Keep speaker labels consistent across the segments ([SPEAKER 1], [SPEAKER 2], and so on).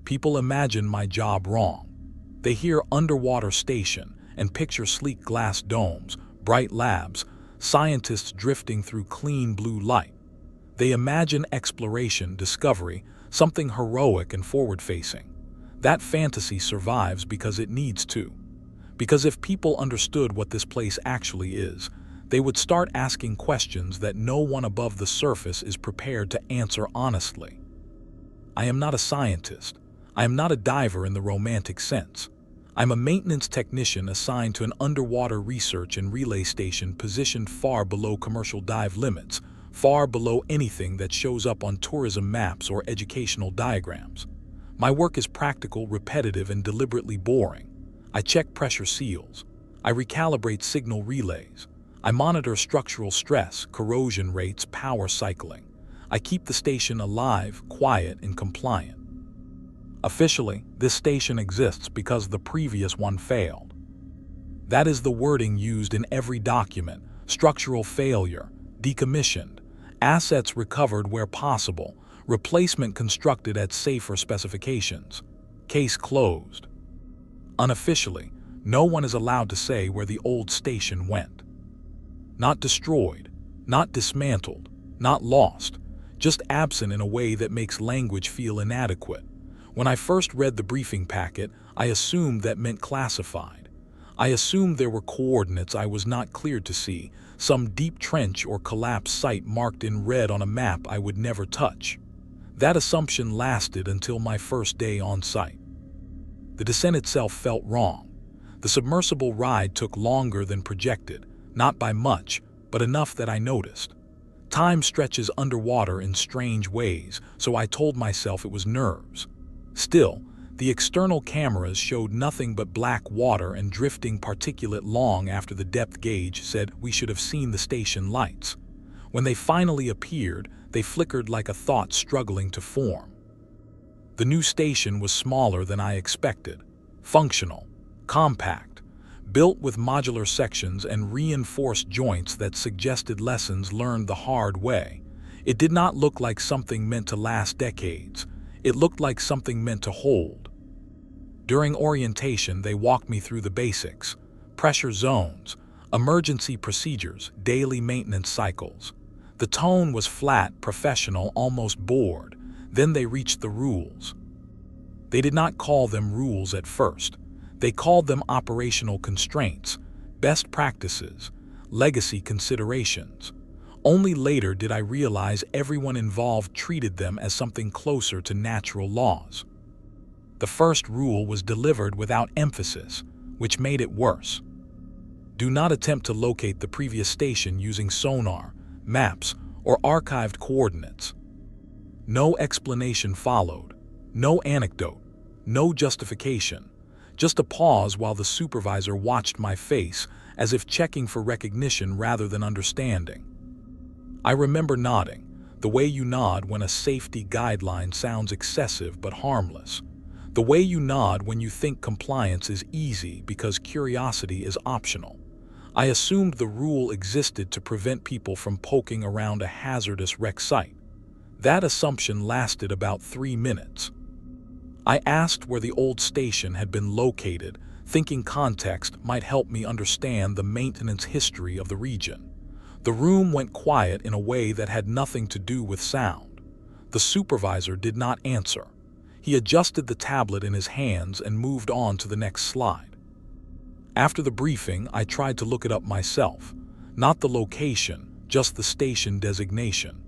[SPEAKER 1] People imagine my job wrong. They hear underwater station and picture sleek glass domes, bright labs, scientists drifting through clean blue light. They imagine exploration, discovery, something heroic and forward-facing. That fantasy survives because it needs to. Because if people understood what this place actually is, they would start asking questions that no one above the surface is prepared to answer honestly. I am not a scientist. I am not a diver in the romantic sense. I'm a maintenance technician assigned to an underwater research and relay station positioned far below commercial dive limits, far below anything that shows up on tourism maps or educational diagrams. My work is practical, repetitive, and deliberately boring. I check pressure seals. I recalibrate signal relays. I monitor structural stress, corrosion rates, power cycling. I keep the station alive, quiet, and compliant. Officially, this station exists because the previous one failed. That is the wording used in every document: structural failure, decommissioned, assets recovered where possible, replacement constructed at safer specifications. Case closed. Unofficially, no one is allowed to say where the old station went. Not destroyed, not dismantled, not lost, just absent in a way that makes language feel inadequate. When I first read the briefing packet, I assumed that meant classified. I assumed there were coordinates I was not cleared to see, some deep trench or collapsed site marked in red on a map I would never touch. That assumption lasted until my first day on site. The descent itself felt wrong. The submersible ride took longer than projected, not by much, but enough that I noticed. Time stretches underwater in strange ways, so I told myself it was nerves. Still, the external cameras showed nothing but black water and drifting particulate long after the depth gauge said we should have seen the station lights. When they finally appeared, they flickered like a thought struggling to form. The new station was smaller than I expected, functional, compact, built with modular sections and reinforced joints that suggested lessons learned the hard way. It did not look like something meant to last decades. It looked like something meant to hold. During orientation, they walked me through the basics: pressure zones, emergency procedures, daily maintenance cycles. The tone was flat, professional, almost bored. Then they reached the rules. They did not call them rules at first. They called them operational constraints, best practices, legacy considerations. Only later did I realize everyone involved treated them as something closer to natural laws. The first rule was delivered without emphasis, which made it worse. Do not attempt to locate the previous station using sonar, maps, or archived coordinates. No explanation followed, no anecdote, no justification, just a pause while the supervisor watched my face as if checking for recognition rather than understanding. I remember nodding, the way you nod when a safety guideline sounds excessive but harmless. The way you nod when you think compliance is easy because curiosity is optional. I assumed the rule existed to prevent people from poking around a hazardous wreck site. That assumption lasted about 3 minutes. I asked where the old station had been located, thinking context might help me understand the maintenance history of the region. The room went quiet in a way that had nothing to do with sound. The supervisor did not answer. He adjusted the tablet in his hands and moved on to the next slide. After the briefing, I tried to look it up myself. Not the location, just the station designation.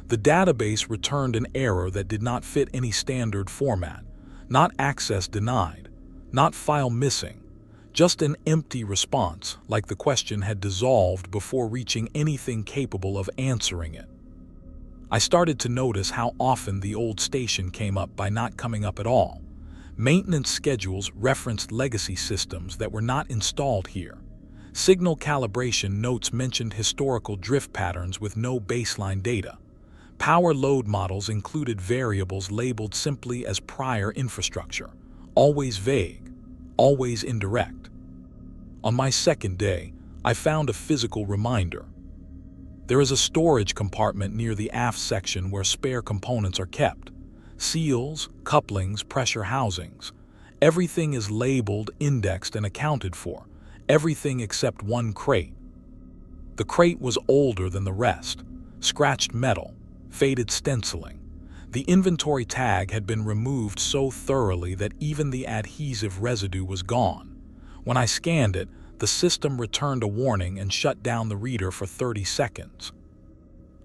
[SPEAKER 1] The database returned an error that did not fit any standard format. Not access denied, not file missing, just an empty response, like the question had dissolved before reaching anything capable of answering it. I started to notice how often the old station came up by not coming up at all. Maintenance schedules referenced legacy systems that were not installed here. Signal calibration notes mentioned historical drift patterns with no baseline data. Power load models included variables labeled simply as prior infrastructure, always vague, always indirect. On my second day, I found a physical reminder. There is a storage compartment near the aft section where spare components are kept. Seals, couplings, pressure housings. Everything is labeled, indexed, and accounted for. Everything except one crate. The crate was older than the rest. Scratched metal, faded stenciling. The inventory tag had been removed so thoroughly that even the adhesive residue was gone. When I scanned it, the system returned a warning and shut down the reader for 30 seconds.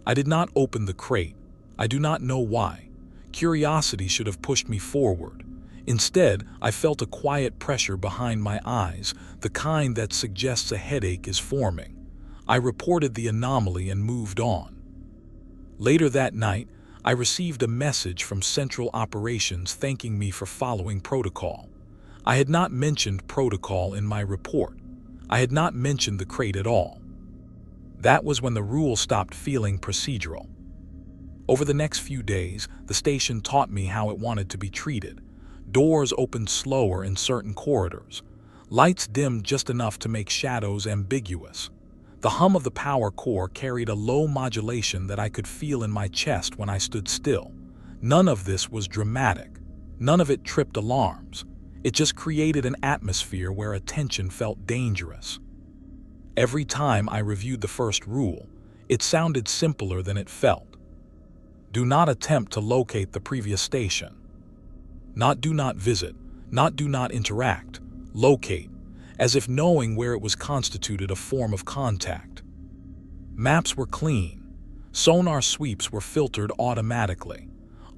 [SPEAKER 1] I did not open the crate. I do not know why. Curiosity should have pushed me forward. Instead, I felt a quiet pressure behind my eyes, the kind that suggests a headache is forming. I reported the anomaly and moved on. Later that night, I received a message from Central Operations thanking me for following protocol. I had not mentioned protocol in my report. I had not mentioned the crate at all. That was when the rule stopped feeling procedural. Over the next few days, the station taught me how it wanted to be treated. Doors opened slower in certain corridors. Lights dimmed just enough to make shadows ambiguous. The hum of the power core carried a low modulation that I could feel in my chest when I stood still. None of this was dramatic. None of it tripped alarms. It just created an atmosphere where attention felt dangerous. Every time I reviewed the first rule, it sounded simpler than it felt. Do not attempt to locate the previous station. Not do not visit, not do not interact, locate, as if knowing where it was constituted a form of contact. Maps were clean. Sonar sweeps were filtered automatically.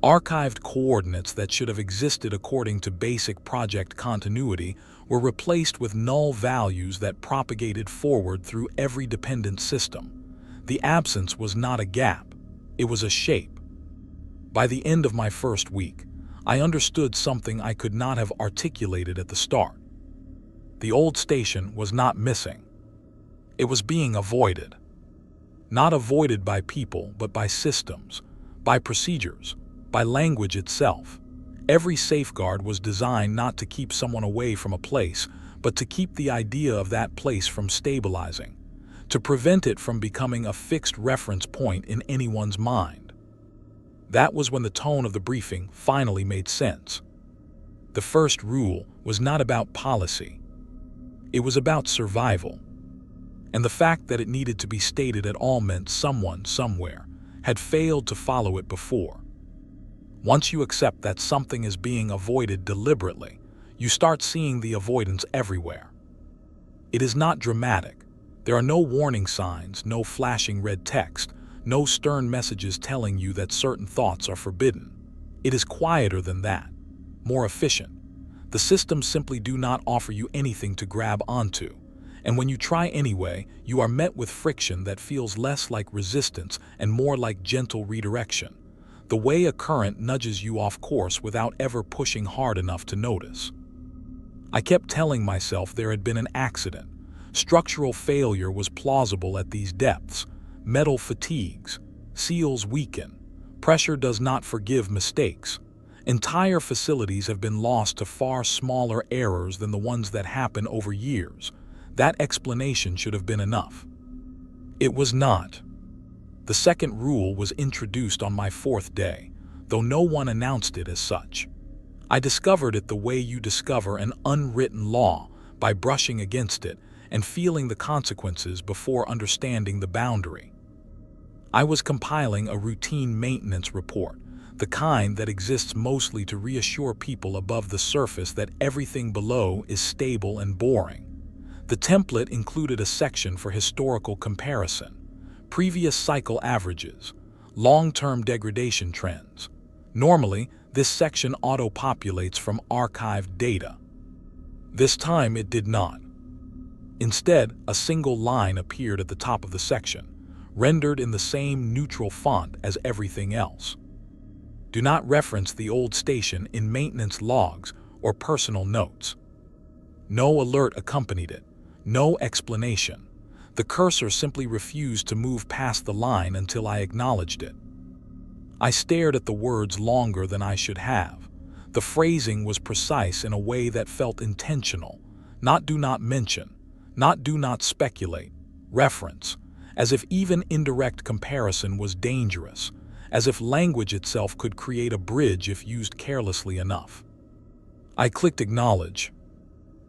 [SPEAKER 1] Archived coordinates that should have existed according to basic project continuity were replaced with null values that propagated forward through every dependent system. The absence was not a gap, it was a shape. By the end of my first week, I understood something I could not have articulated at the start. The old station was not missing. It was being avoided. Not avoided by people, but by systems, by procedures, by language itself. Every safeguard was designed not to keep someone away from a place, but to keep the idea of that place from stabilizing, to prevent it from becoming a fixed reference point in anyone's mind. That was when the tone of the briefing finally made sense. The first rule was not about policy. It was about survival. And the fact that it needed to be stated at all meant someone, somewhere, had failed to follow it before. Once you accept that something is being avoided deliberately, you start seeing the avoidance everywhere. It is not dramatic. There are no warning signs, no flashing red text, no stern messages telling you that certain thoughts are forbidden. It is quieter than that, more efficient. The systems simply do not offer you anything to grab onto, and when you try anyway, you are met with friction that feels less like resistance and more like gentle redirection, the way a current nudges you off course without ever pushing hard enough to notice. I kept telling myself there had been an accident. Structural failure was plausible at these depths. Metal fatigues, seals weaken, pressure does not forgive mistakes. Entire facilities have been lost to far smaller errors than the ones that happen over years. That explanation should have been enough. It was not. The second rule was introduced on my fourth day, though no one announced it as such. I discovered it the way you discover an unwritten law, by brushing against it and feeling the consequences before understanding the boundary. I was compiling a routine maintenance report, the kind that exists mostly to reassure people above the surface that everything below is stable and boring. The template included a section for historical comparison, previous cycle averages, long-term degradation trends. Normally, this section auto-populates from archived data. This time it did not. Instead, a single line appeared at the top of the section, rendered in the same neutral font as everything else. Do not reference the old station in maintenance logs or personal notes. No alert accompanied it, no explanation. The cursor simply refused to move past the line until I acknowledged it. I stared at the words longer than I should have. The phrasing was precise in a way that felt intentional. Not do not mention, not do not speculate, reference, as if even indirect comparison was dangerous, as if language itself could create a bridge if used carelessly enough. I clicked Acknowledge.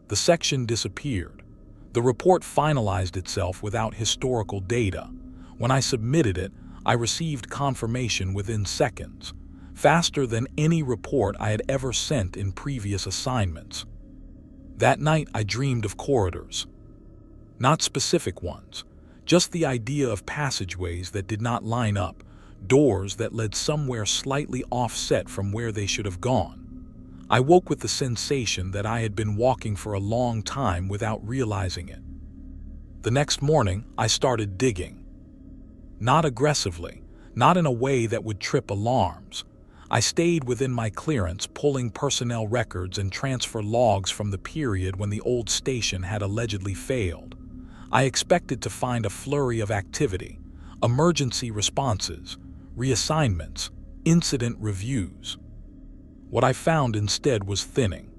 [SPEAKER 1] The section disappeared. The report finalized itself without historical data. When I submitted it, I received confirmation within seconds, faster than any report I had ever sent in previous assignments. That night I dreamed of corridors. Not specific ones, just the idea of passageways that did not line up, doors that led somewhere slightly offset from where they should have gone. I woke with the sensation that I had been walking for a long time without realizing it. The next morning, I started digging. Not aggressively, not in a way that would trip alarms. I stayed within my clearance, pulling personnel records and transfer logs from the period when the old station had allegedly failed. I expected to find a flurry of activity, emergency responses, reassignments, incident reviews. What I found instead was thinning.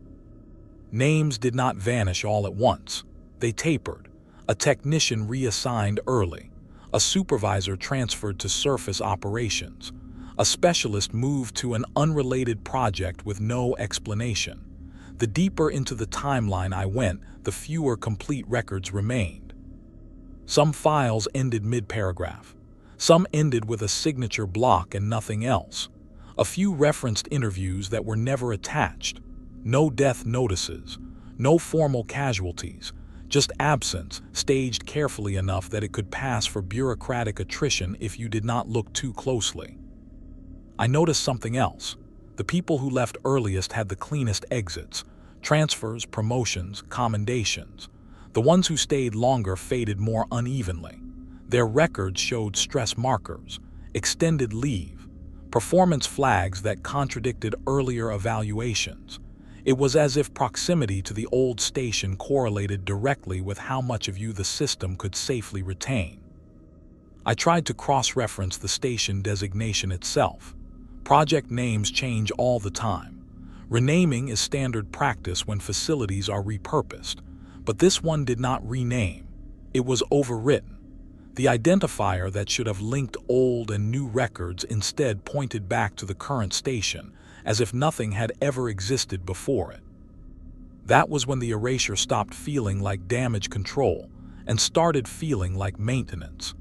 [SPEAKER 1] Names did not vanish all at once. They tapered. A technician reassigned early. A supervisor transferred to surface operations. A specialist moved to an unrelated project with no explanation. The deeper into the timeline I went, the fewer complete records remained. Some files ended mid-paragraph. Some ended with a signature block and nothing else. A few referenced interviews that were never attached. No death notices. No formal casualties. Just absence, staged carefully enough that it could pass for bureaucratic attrition if you did not look too closely. I noticed something else. The people who left earliest had the cleanest exits. Transfers, promotions, commendations. The ones who stayed longer faded more unevenly. Their records showed stress markers, extended leave, performance flags that contradicted earlier evaluations. It was as if proximity to the old station correlated directly with how much of you the system could safely retain. I tried to cross-reference the station designation itself. Project names change all the time. Renaming is standard practice when facilities are repurposed, but this one did not rename. It was overwritten. The identifier that should have linked old and new records instead pointed back to the current station, as if nothing had ever existed before it. That was when the erasure stopped feeling like damage control and started feeling like maintenance.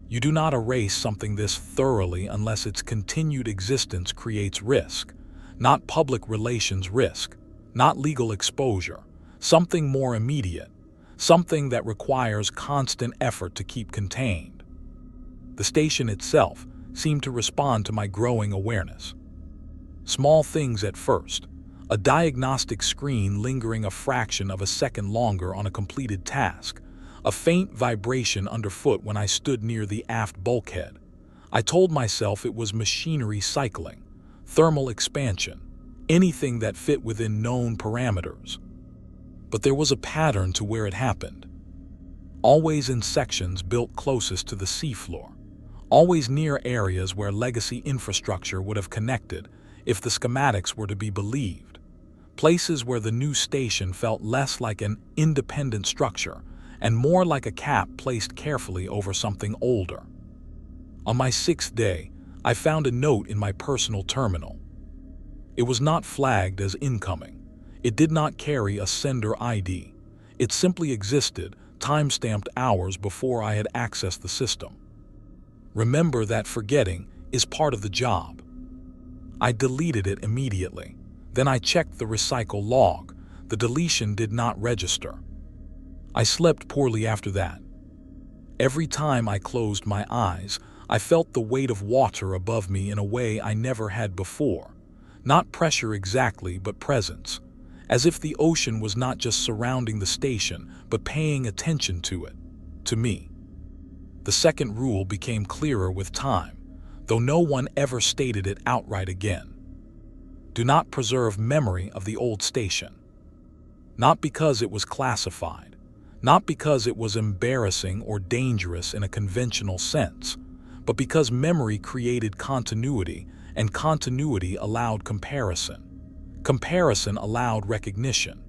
[SPEAKER 1] You do not erase something this thoroughly unless its continued existence creates risk, not public relations risk, not legal exposure, something more immediate, something that requires constant effort to keep contained. The station itself seemed to respond to my growing awareness. Small things at first, a diagnostic screen lingering a fraction of a second longer on a completed task, a faint vibration underfoot when I stood near the aft bulkhead. I told myself it was machinery cycling, thermal expansion, anything that fit within known parameters. But there was a pattern to where it happened. Always in sections built closest to the seafloor. Always near areas where legacy infrastructure would have connected if the schematics were to be believed. Places where the new station felt less like an independent structure and more like a cap placed carefully over something older. On my 6th day, I found a note in my personal terminal. It was not flagged as incoming. It did not carry a sender ID. It simply existed, time-stamped hours before I had accessed the system. Remember that forgetting is part of the job. I deleted it immediately. Then I checked the recycle log. The deletion did not register. I slept poorly after that. Every time I closed my eyes, I felt the weight of water above me in a way I never had before. Not pressure exactly, but presence. As if the ocean was not just surrounding the station, but paying attention to it, to me. The second rule became clearer with time, though no one ever stated it outright again. Do not preserve memory of the old station. Not because it was classified, not because it was embarrassing or dangerous in a conventional sense, but because memory created continuity, and continuity allowed comparison. Comparison allowed recognition,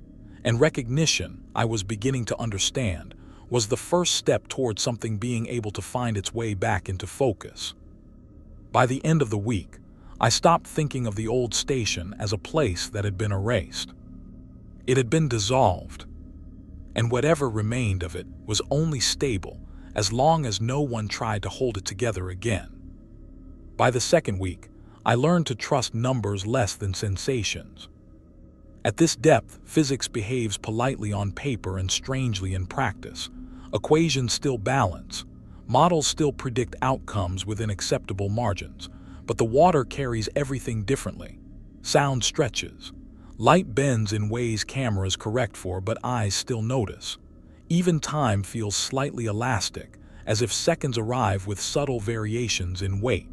[SPEAKER 1] and recognition, I was beginning to understand, was the first step toward something being able to find its way back into focus. By the end of the week, I stopped thinking of the old station as a place that had been erased. It had been dissolved, and whatever remained of it was only stable as long as no one tried to hold it together again. By the second week, I learned to trust numbers less than sensations. At this depth, physics behaves politely on paper and strangely in practice. Equations still balance, models still predict outcomes within acceptable margins, but the water carries everything differently. Sound stretches. Light bends in ways cameras correct for but eyes still notice. Even time feels slightly elastic, as if seconds arrive with subtle variations in weight.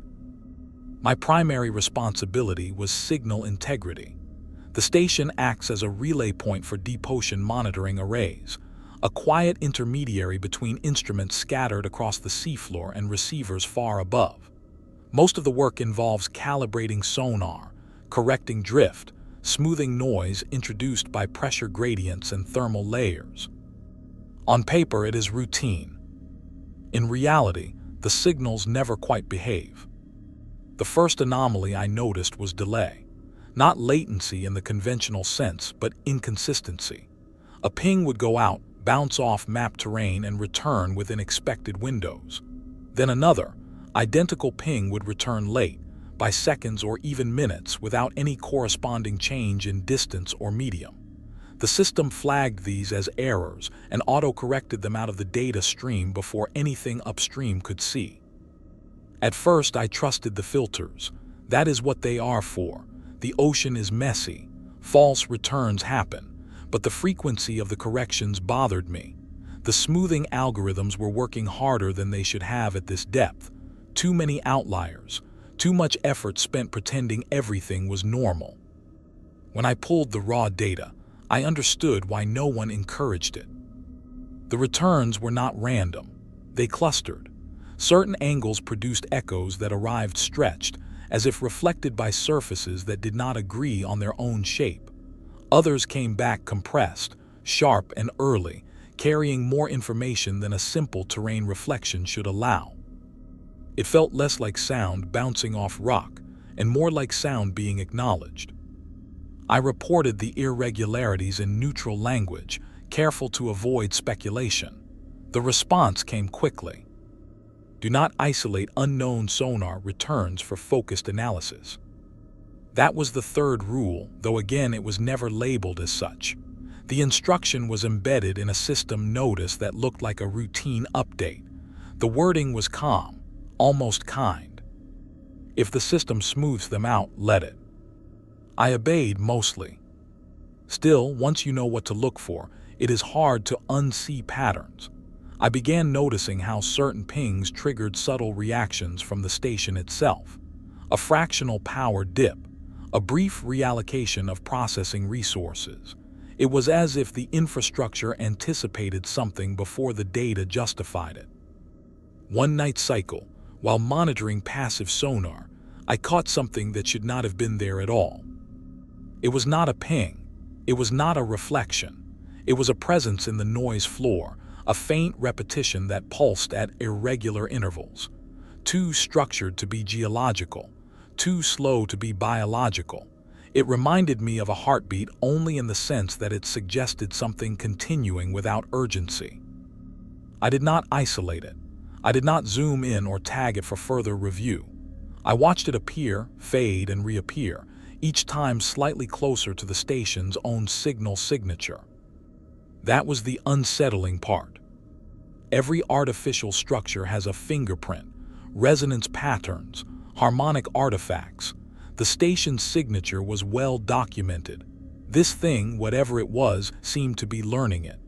[SPEAKER 1] My primary responsibility was signal integrity. The station acts as a relay point for deep ocean monitoring arrays, a quiet intermediary between instruments scattered across the seafloor and receivers far above. Most of the work involves calibrating sonar, correcting drift, smoothing noise introduced by pressure gradients and thermal layers. On paper, it is routine. In reality, the signals never quite behave. The first anomaly I noticed was delay. Not latency in the conventional sense, but inconsistency. A ping would go out, bounce off map terrain, and return within expected windows. Then another, identical ping would return late, by seconds or even minutes, without any corresponding change in distance or medium. The system flagged these as errors and auto-corrected them out of the data stream before anything upstream could see. At first, I trusted the filters. That is what they are for. The ocean is messy. False returns happen. But the frequency of the corrections bothered me. The smoothing algorithms were working harder than they should have at this depth. Too many outliers. Too much effort spent pretending everything was normal. When I pulled the raw data, I understood why no one encouraged it. The returns were not random. They clustered. Certain angles produced echoes that arrived stretched, as if reflected by surfaces that did not agree on their own shape. Others came back compressed, sharp and early, carrying more information than a simple terrain reflection should allow. It felt less like sound bouncing off rock and more like sound being acknowledged. I reported the irregularities in neutral language, careful to avoid speculation. The response came quickly. Do not isolate unknown sonar returns for focused analysis. That was the third rule, though again it was never labeled as such. The instruction was embedded in a system notice that looked like a routine update. The wording was calm, almost kind. If the system smooths them out, let it. I obeyed mostly. Still, once you know what to look for, it is hard to unsee patterns. I began noticing how certain pings triggered subtle reactions from the station itself. A fractional power dip, a brief reallocation of processing resources. It was as if the infrastructure anticipated something before the data justified it. One night cycle, while monitoring passive sonar, I caught something that should not have been there at all. It was not a ping. It was not a reflection. It was a presence in the noise floor, a faint repetition that pulsed at irregular intervals. Too structured to be geological, too slow to be biological. It reminded me of a heartbeat only in the sense that it suggested something continuing without urgency. I did not isolate it. I did not zoom in or tag it for further review. I watched it appear, fade, and reappear, each time slightly closer to the station's own signal signature. That was the unsettling part. Every artificial structure has a fingerprint, resonance patterns, harmonic artifacts. The station's signature was well documented. This thing, whatever it was, seemed to be learning it.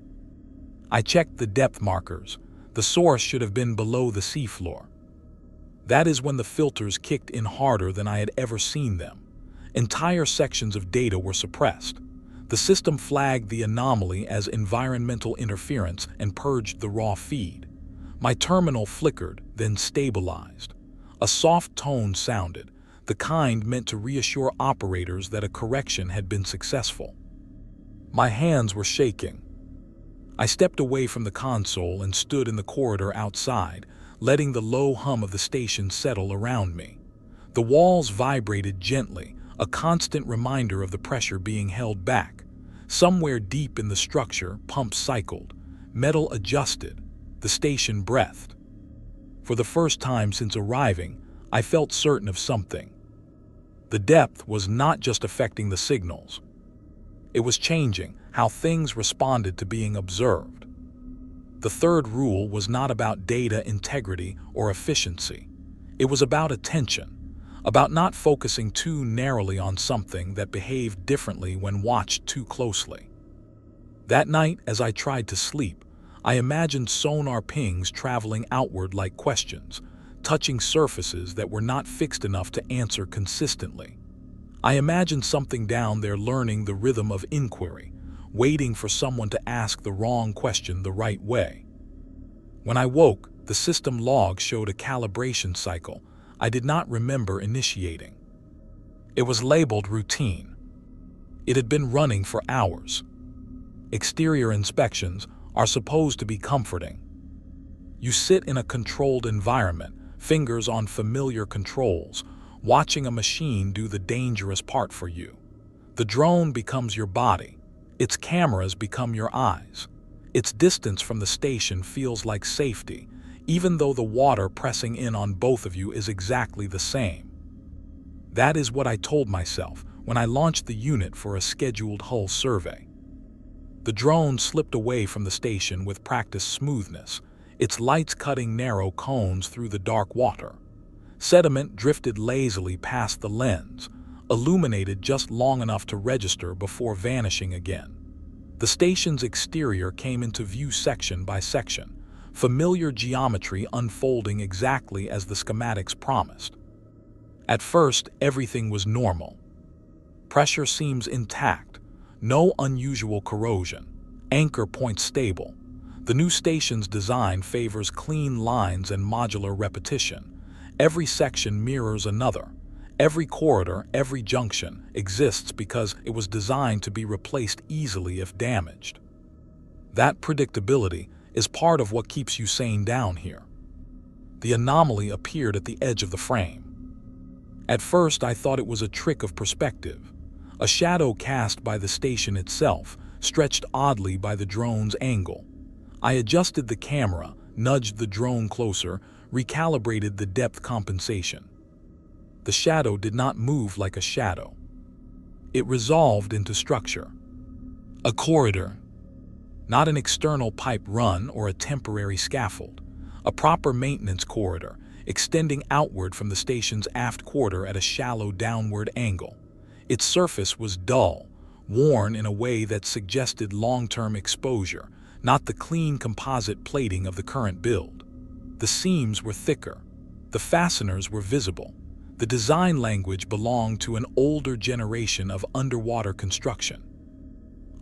[SPEAKER 1] I checked the depth markers. The source should have been below the seafloor. That is when the filters kicked in harder than I had ever seen them. Entire sections of data were suppressed. The system flagged the anomaly as environmental interference and purged the raw feed. My terminal flickered, then stabilized. A soft tone sounded, the kind meant to reassure operators that a correction had been successful. My hands were shaking. I stepped away from the console and stood in the corridor outside, letting the low hum of the station settle around me. The walls vibrated gently, a constant reminder of the pressure being held back. Somewhere deep in the structure, pumps cycled, metal adjusted, the station breathed. For the first time since arriving, I felt certain of something. The depth was not just affecting the signals. It was changing how things responded to being observed. The third rule was not about data integrity or efficiency. It was about attention, about not focusing too narrowly on something that behaved differently when watched too closely. That night, as I tried to sleep, I imagined sonar pings traveling outward like questions, touching surfaces that were not fixed enough to answer consistently. I imagined something down there learning the rhythm of inquiry, waiting for someone to ask the wrong question the right way. When I woke, the system log showed a calibration cycle I did not remember initiating. It was labeled routine. It had been running for hours. Exterior inspections are supposed to be comforting. You sit in a controlled environment, fingers on familiar controls, watching a machine do the dangerous part for you. The drone becomes your body. Its cameras become your eyes. Its distance from the station feels like safety, even though the water pressing in on both of you is exactly the same. That is what I told myself when I launched the unit for a scheduled hull survey. The drone slipped away from the station with practiced smoothness, its lights cutting narrow cones through the dark water. Sediment drifted lazily past the lens, illuminated just long enough to register before vanishing again. The station's exterior came into view section by section, familiar geometry unfolding exactly as the schematics promised. At first, everything was normal. Pressure seems intact, no unusual corrosion, anchor points stable. The new station's design favors clean lines and modular repetition. Every section mirrors another. Every corridor, every junction exists because it was designed to be replaced easily if damaged. That predictability is part of what keeps you sane down here. The anomaly appeared at the edge of the frame. At first, I thought it was a trick of perspective. A shadow cast by the station itself, stretched oddly by the drone's angle. I adjusted the camera, nudged the drone closer, recalibrated the depth compensation. The shadow did not move like a shadow. It resolved into structure. A corridor. Not an external pipe run or a temporary scaffold. A proper maintenance corridor, extending outward from the station's aft quarter at a shallow downward angle. Its surface was dull, worn in a way that suggested long-term exposure, not the clean composite plating of the current build. The seams were thicker. The fasteners were visible. The design language belonged to an older generation of underwater construction.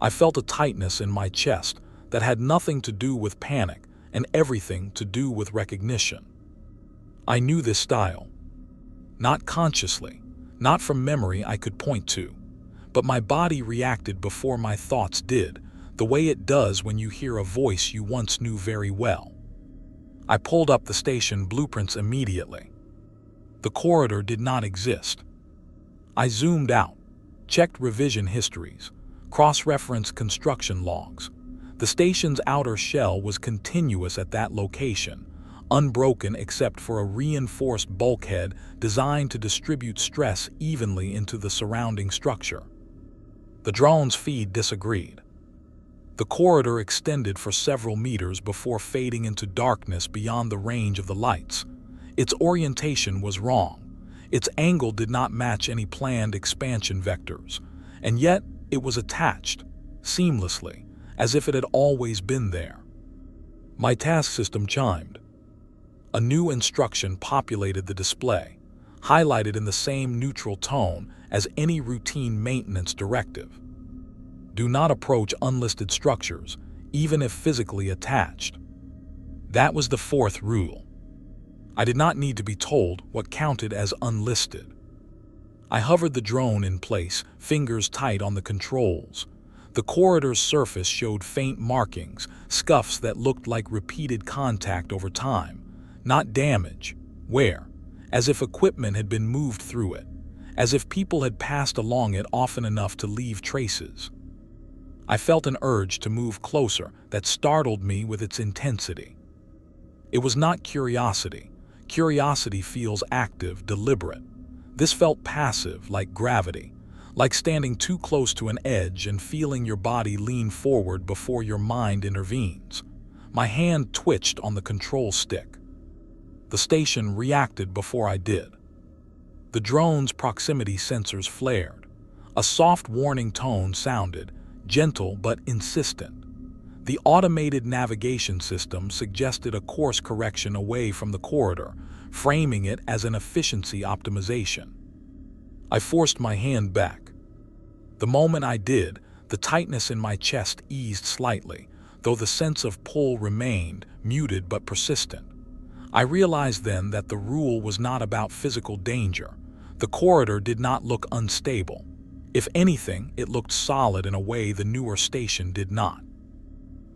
[SPEAKER 1] I felt a tightness in my chest that had nothing to do with panic and everything to do with recognition. I knew this style. Not consciously, not from memory I could point to, but my body reacted before my thoughts did, the way it does when you hear a voice you once knew very well. I pulled up the station blueprints immediately. The corridor did not exist. I zoomed out, checked revision histories, cross-referenced construction logs. The station's outer shell was continuous at that location, unbroken except for a reinforced bulkhead designed to distribute stress evenly into the surrounding structure. The drone's feed disagreed. The corridor extended for several meters before fading into darkness beyond the range of the lights. Its orientation was wrong. Its angle did not match any planned expansion vectors, and yet it was attached, seamlessly, as if it had always been there. My task system chimed. A new instruction populated the display, highlighted in the same neutral tone as any routine maintenance directive. Do not approach unlisted structures, even if physically attached. That was the fourth rule. I did not need to be told what counted as unlisted. I hovered the drone in place, fingers tight on the controls. The corridor's surface showed faint markings, scuffs that looked like repeated contact over time. Not damage. Wear. as if equipment had been moved through it, as if people had passed along it often enough to leave traces. I felt an urge to move closer that startled me with its intensity. It was not curiosity. Curiosity feels active, deliberate. This felt passive, like gravity, like standing too close to an edge and feeling your body lean forward before your mind intervenes. My hand twitched on the control stick. The station reacted before I did. The drone's proximity sensors flared. A soft warning tone sounded, gentle but insistent. The automated navigation system suggested a course correction away from the corridor, framing it as an efficiency optimization. I forced my hand back. The moment I did, the tightness in my chest eased slightly, though the sense of pull remained, muted but persistent. I realized then that the rule was not about physical danger. The corridor did not look unstable. If anything, it looked solid in a way the newer station did not.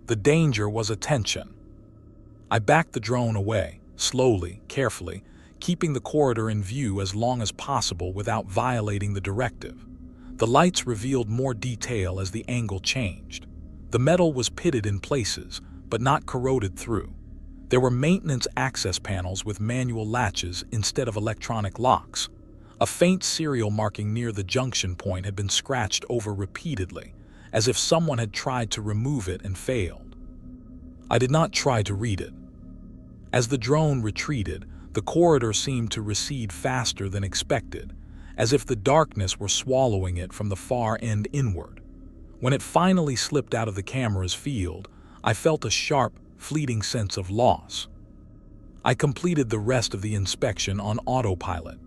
[SPEAKER 1] The danger was attention. I backed the drone away, slowly, carefully, keeping the corridor in view as long as possible without violating the directive. The lights revealed more detail as the angle changed. The metal was pitted in places, but not corroded through. There were maintenance access panels with manual latches instead of electronic locks. A faint serial marking near the junction point had been scratched over repeatedly, as if someone had tried to remove it and failed. I did not try to read it. As the drone retreated, the corridor seemed to recede faster than expected, as if the darkness were swallowing it from the far end inward. When it finally slipped out of the camera's field, I felt a sharp, fleeting sense of loss. I completed the rest of the inspection on autopilot.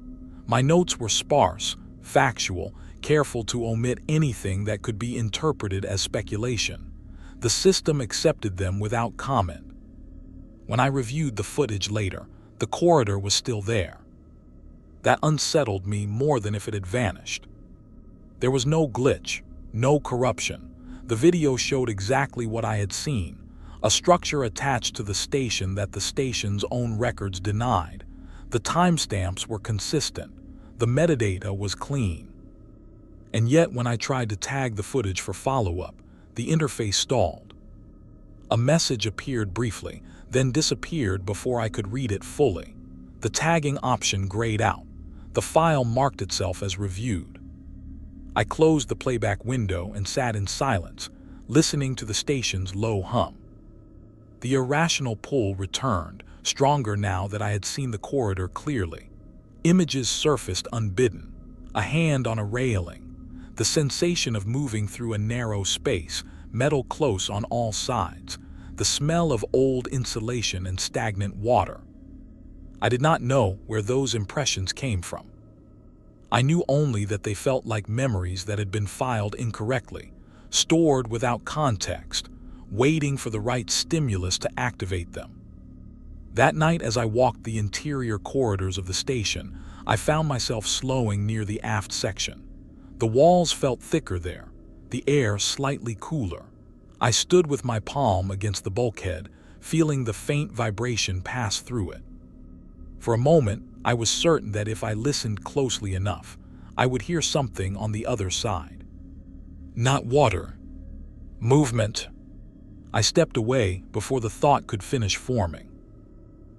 [SPEAKER 1] My notes were sparse, factual, careful to omit anything that could be interpreted as speculation. The system accepted them without comment. When I reviewed the footage later, the corridor was still there. That unsettled me more than if it had vanished. There was no glitch, no corruption. The video showed exactly what I had seen, a structure attached to the station that the station's own records denied. The timestamps were consistent. The metadata was clean. And yet, when I tried to tag the footage for follow-up, the interface stalled. A message appeared briefly, then disappeared before I could read it fully. The tagging option grayed out. The file marked itself as reviewed. I closed the playback window and sat in silence, listening to the station's low hum. The irrational pull returned, stronger now that I had seen the corridor clearly. Images surfaced unbidden. A hand on a railing. The sensation of moving through a narrow space, metal close on all sides. The smell of old insulation and stagnant water. I did not know where those impressions came from. I knew only that they felt like memories that had been filed incorrectly, stored without context, waiting for the right stimulus to activate them. That night, as I walked the interior corridors of the station, I found myself slowing near the aft section. The walls felt thicker there, the air slightly cooler. I stood with my palm against the bulkhead, feeling the faint vibration pass through it. For a moment, I was certain that if I listened closely enough, I would hear something on the other side. Not water. Movement. I stepped away before the thought could finish forming.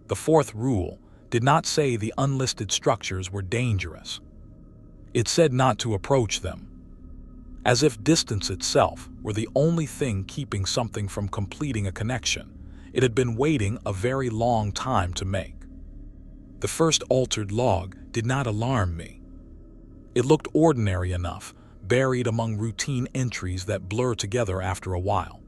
[SPEAKER 1] The fourth rule did not say the unlisted structures were dangerous. It said not to approach them. As if distance itself were the only thing keeping something from completing a connection it had been waiting a very long time to make. The first altered log did not alarm me. It looked ordinary enough, buried among routine entries that blur together after a while.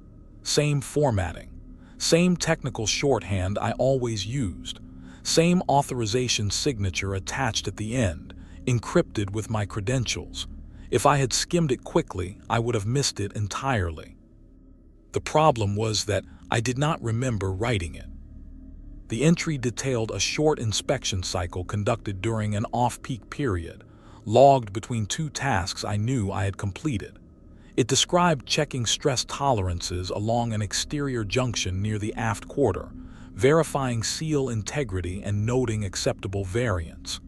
[SPEAKER 1] Same formatting, same technical shorthand I always used, same authorization signature attached at the end, encrypted with my credentials. If I had skimmed it quickly, I would have missed it entirely. The problem was that I did not remember writing it. The entry detailed a short inspection cycle conducted during an off-peak period, logged between two tasks I knew I had completed. It described checking stress tolerances along an exterior junction near the aft quarter, verifying seal integrity and noting acceptable variants.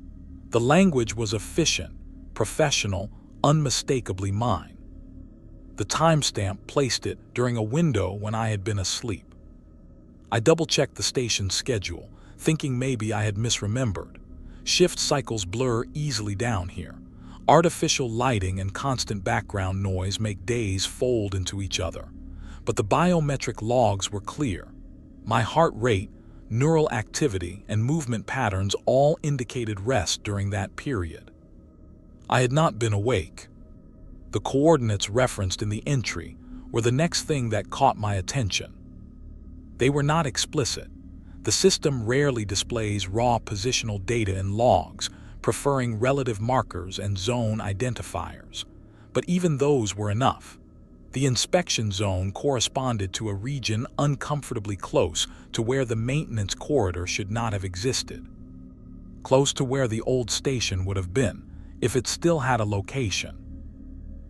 [SPEAKER 1] The language was efficient, professional, unmistakably mine. The timestamp placed it during a window when I had been asleep. I double-checked the station's schedule, thinking maybe I had misremembered. Shift cycles blur easily down here. Artificial lighting and constant background noise make days fold into each other. But the biometric logs were clear. My heart rate, neural activity, and movement patterns all indicated rest during that period. I had not been awake. The coordinates referenced in the entry were the next thing that caught my attention. They were not explicit. The system rarely displays raw positional data in logs, preferring relative markers and zone identifiers. But even those were enough. The inspection zone corresponded to a region uncomfortably close to where the maintenance corridor should not have existed. Close to where the old station would have been, if it still had a location.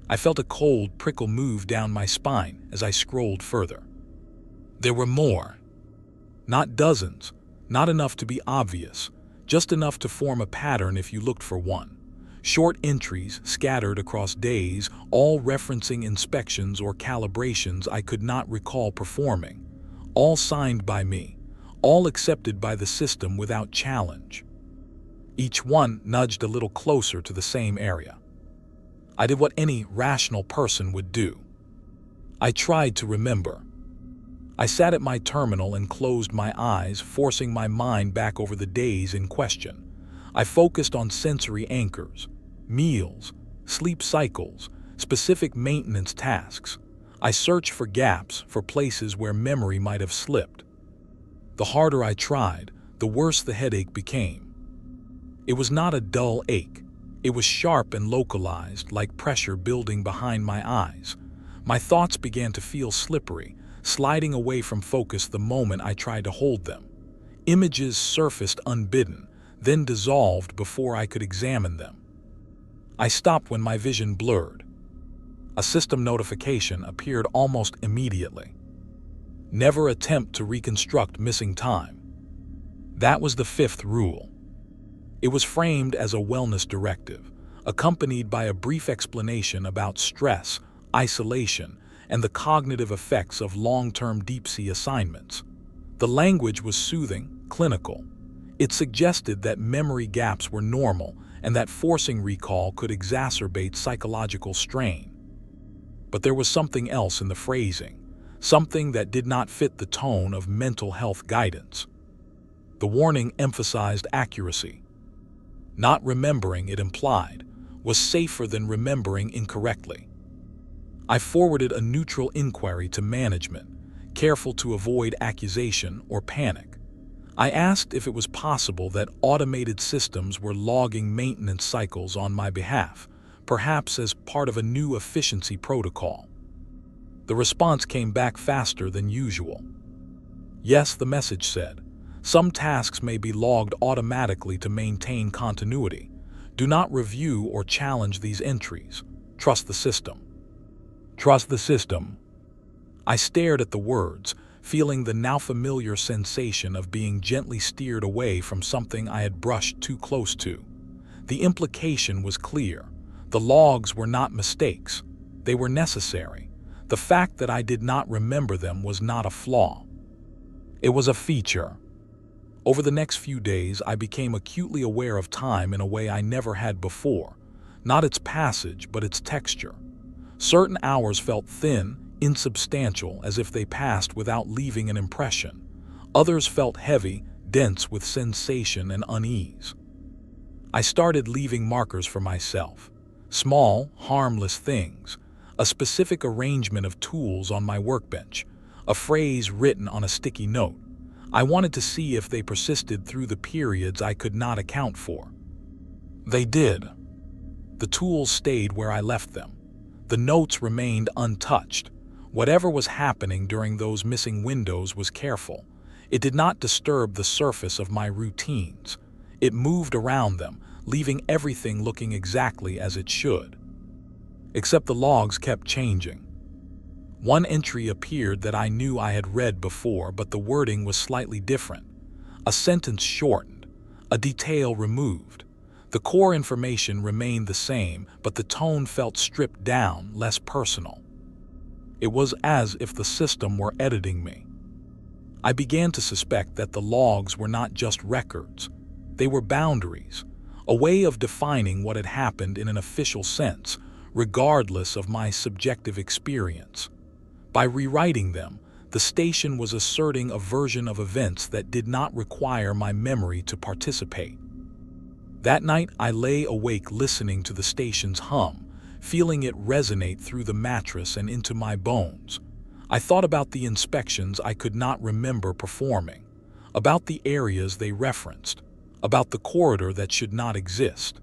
[SPEAKER 1] I felt a cold prickle move down my spine as I scrolled further. There were more. Not dozens, not enough to be obvious, just enough to form a pattern if you looked for one. Short entries scattered across days, all referencing inspections or calibrations I could not recall performing. All signed by me, all accepted by the system without challenge. Each one nudged a little closer to the same area. I did what any rational person would do. I tried to remember. I sat at my terminal and closed my eyes, forcing my mind back over the days in question. I focused on sensory anchors, meals, sleep cycles, specific maintenance tasks. I searched for gaps, for places where memory might have slipped. The harder I tried, the worse the headache became. It was not a dull ache. It was sharp and localized, like pressure building behind my eyes. My thoughts began to feel slippery, sliding away from focus the moment I tried to hold them. Images surfaced unbidden, then dissolved before I could examine them. I stopped when my vision blurred. A system notification appeared almost immediately. Never attempt to reconstruct missing time. That was the fifth rule. It was framed as a wellness directive, accompanied by a brief explanation about stress, isolation, and the cognitive effects of long-term deep-sea assignments. The language was soothing, clinical. It suggested that memory gaps were normal and that forcing recall could exacerbate psychological strain. But there was something else in the phrasing, something that did not fit the tone of mental health guidance. The warning emphasized accuracy. Not remembering, it implied, was safer than remembering incorrectly. I forwarded a neutral inquiry to management, careful to avoid accusation or panic. I asked if it was possible that automated systems were logging maintenance cycles on my behalf, perhaps as part of a new efficiency protocol. The response came back faster than usual. Yes, the message said, some tasks may be logged automatically to maintain continuity. Do not review or challenge these entries. Trust the system. Trust the system. I stared at the words, feeling the now familiar sensation of being gently steered away from something I had brushed too close to. The implication was clear. The logs were not mistakes. They were necessary. The fact that I did not remember them was not a flaw. It was a feature. Over the next few days, I became acutely aware of time in a way I never had before. Not its passage, but its texture. Certain hours felt thin, insubstantial, as if they passed without leaving an impression. Others felt heavy, dense with sensation and unease. I started leaving markers for myself. Small, harmless things. A specific arrangement of tools on my workbench. A phrase written on a sticky note. I wanted to see if they persisted through the periods I could not account for. They did. The tools stayed where I left them. The notes remained untouched. Whatever was happening during those missing windows was careful. It did not disturb the surface of my routines. It moved around them, leaving everything looking exactly as it should. Except the logs kept changing. One entry appeared that I knew I had read before, but the wording was slightly different. A sentence shortened, a detail removed. The core information remained the same, but the tone felt stripped down, less personal. It was as if the system were editing me. I began to suspect that the logs were not just records. They were boundaries, a way of defining what had happened in an official sense, regardless of my subjective experience. By rewriting them, the station was asserting a version of events that did not require my memory to participate. That night, I lay awake listening to the station's hum, feeling it resonate through the mattress and into my bones. I thought about the inspections I could not remember performing, about the areas they referenced, about the corridor that should not exist.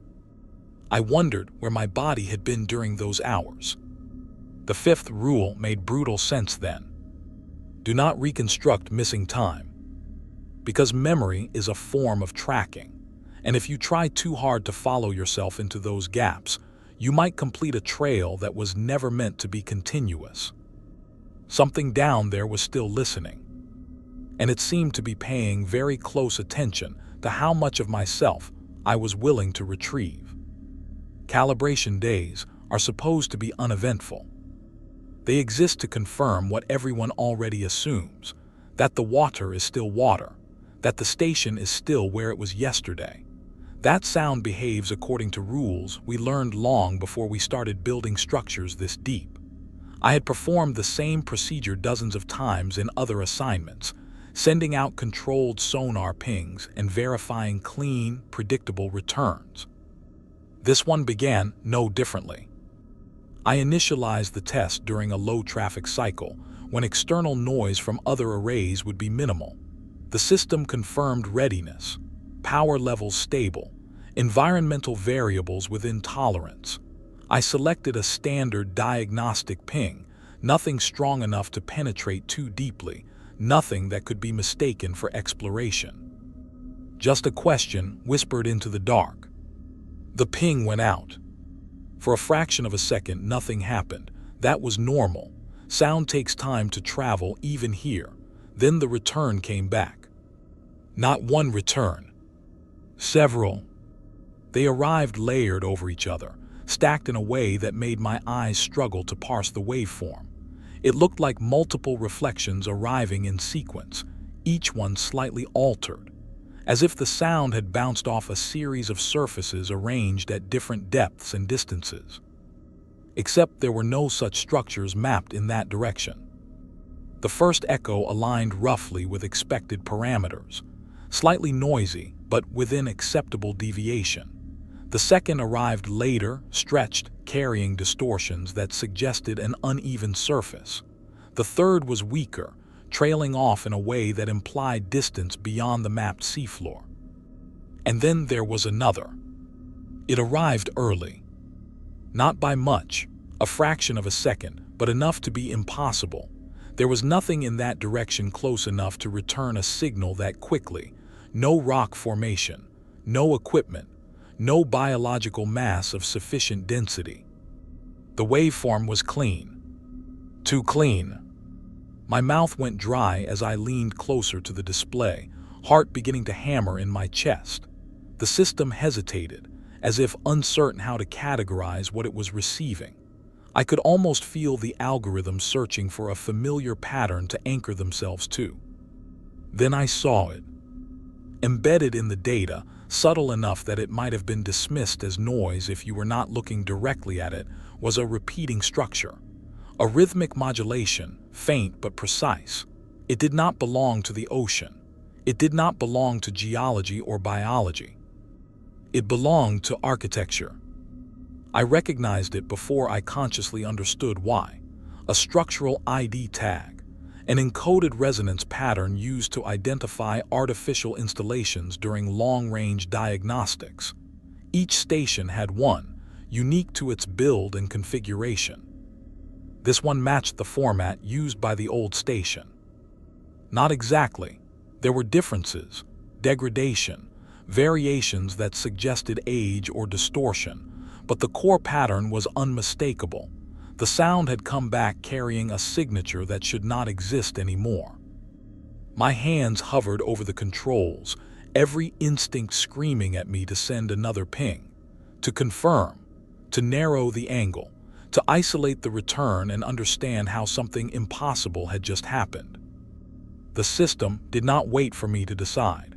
[SPEAKER 1] I wondered where my body had been during those hours. The fifth rule made brutal sense then. Do not reconstruct missing time. Because memory is a form of tracking, and if you try too hard to follow yourself into those gaps, you might complete a trail that was never meant to be continuous. Something down there was still listening, and it seemed to be paying very close attention to how much of myself I was willing to retrieve. Calibration days are supposed to be uneventful. They exist to confirm what everyone already assumes, that the water is still water, that the station is still where it was yesterday. That sound behaves according to rules we learned long before we started building structures this deep. I had performed the same procedure dozens of times in other assignments, sending out controlled sonar pings and verifying clean, predictable returns. This one began no differently. I initialized the test during a low-traffic cycle, when external noise from other arrays would be minimal. The system confirmed readiness, power levels stable, environmental variables within tolerance. I selected a standard diagnostic ping, nothing strong enough to penetrate too deeply, nothing that could be mistaken for exploration. Just a question whispered into the dark. The ping went out. For a fraction of a second, nothing happened. That was normal. Sound takes time to travel, even here. Then the return came back. Not one return. Several. They arrived layered over each other, stacked in a way that made my eyes struggle to parse the waveform. It looked like multiple reflections arriving in sequence, each one slightly altered, as if the sound had bounced off a series of surfaces arranged at different depths and distances. Except there were no such structures mapped in that direction. The first echo aligned roughly with expected parameters, slightly noisy, but within acceptable deviation. The second arrived later, stretched, carrying distortions that suggested an uneven surface. The third was weaker, trailing off in a way that implied distance beyond the mapped seafloor. And then there was another. It arrived early. Not by much, a fraction of a second, but enough to be impossible. There was nothing in that direction close enough to return a signal that quickly. No rock formation, no equipment, no biological mass of sufficient density. The waveform was clean. Too clean. My mouth went dry as I leaned closer to the display, heart beginning to hammer in my chest. The system hesitated, as if uncertain how to categorize what it was receiving. I could almost feel the algorithm searching for a familiar pattern to anchor themselves to. Then I saw it. Embedded in the data, subtle enough that it might have been dismissed as noise if you were not looking directly at it, was a repeating structure. A rhythmic modulation, faint but precise. It did not belong to the ocean. It did not belong to geology or biology. It belonged to architecture. I recognized it before I consciously understood why. A structural ID tag, an encoded resonance pattern used to identify artificial installations during long-range diagnostics. Each station had one, unique to its build and configuration. This one matched the format used by the old station. Not exactly. There were differences, degradation, variations that suggested age or distortion, but the core pattern was unmistakable. The sound had come back carrying a signature that should not exist anymore. My hands hovered over the controls, every instinct screaming at me to send another ping, to confirm, to narrow the angle, to isolate the return and understand how something impossible had just happened. The system did not wait for me to decide.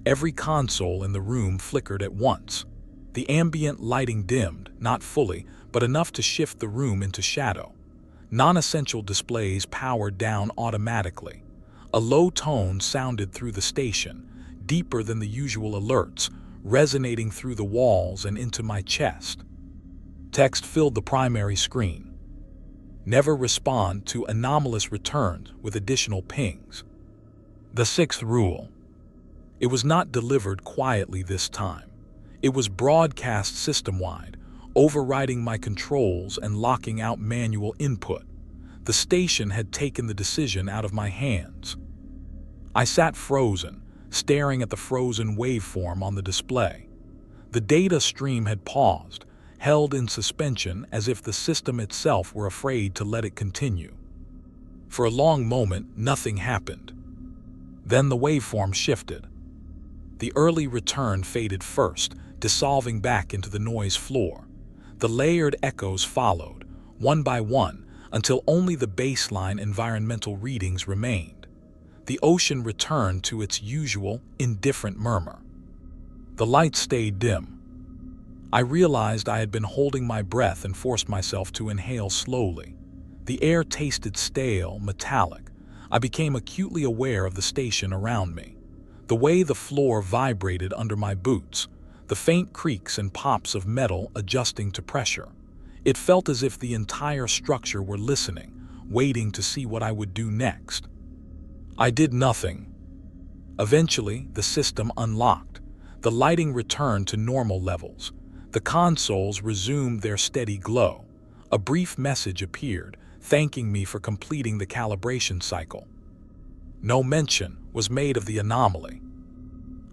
[SPEAKER 1] Every console in the room flickered at once. The ambient lighting dimmed, not fully, but enough to shift the room into shadow. Non-essential displays powered down automatically. A low tone sounded through the station, deeper than the usual alerts, resonating through the walls and into my chest. Text filled the primary screen. Never respond to anomalous returns with additional pings. The sixth rule. It was not delivered quietly this time. It was broadcast system-wide, overriding my controls and locking out manual input. The station had taken the decision out of my hands. I sat frozen, staring at the frozen waveform on the display. The data stream had paused, held in suspension as if the system itself were afraid to let it continue. For a long moment, nothing happened. Then the waveform shifted. The early return faded first, dissolving back into the noise floor. The layered echoes followed, one by one, until only the baseline environmental readings remained. The ocean returned to its usual, indifferent murmur. The lights stayed dim. I realized I had been holding my breath and forced myself to inhale slowly. The air tasted stale, metallic. I became acutely aware of the station around me. The way the floor vibrated under my boots, the faint creaks and pops of metal adjusting to pressure. It felt as if the entire structure were listening, waiting to see what I would do next. I did nothing. Eventually, the system unlocked. The lighting returned to normal levels. The consoles resumed their steady glow. A brief message appeared, thanking me for completing the calibration cycle. No mention was made of the anomaly.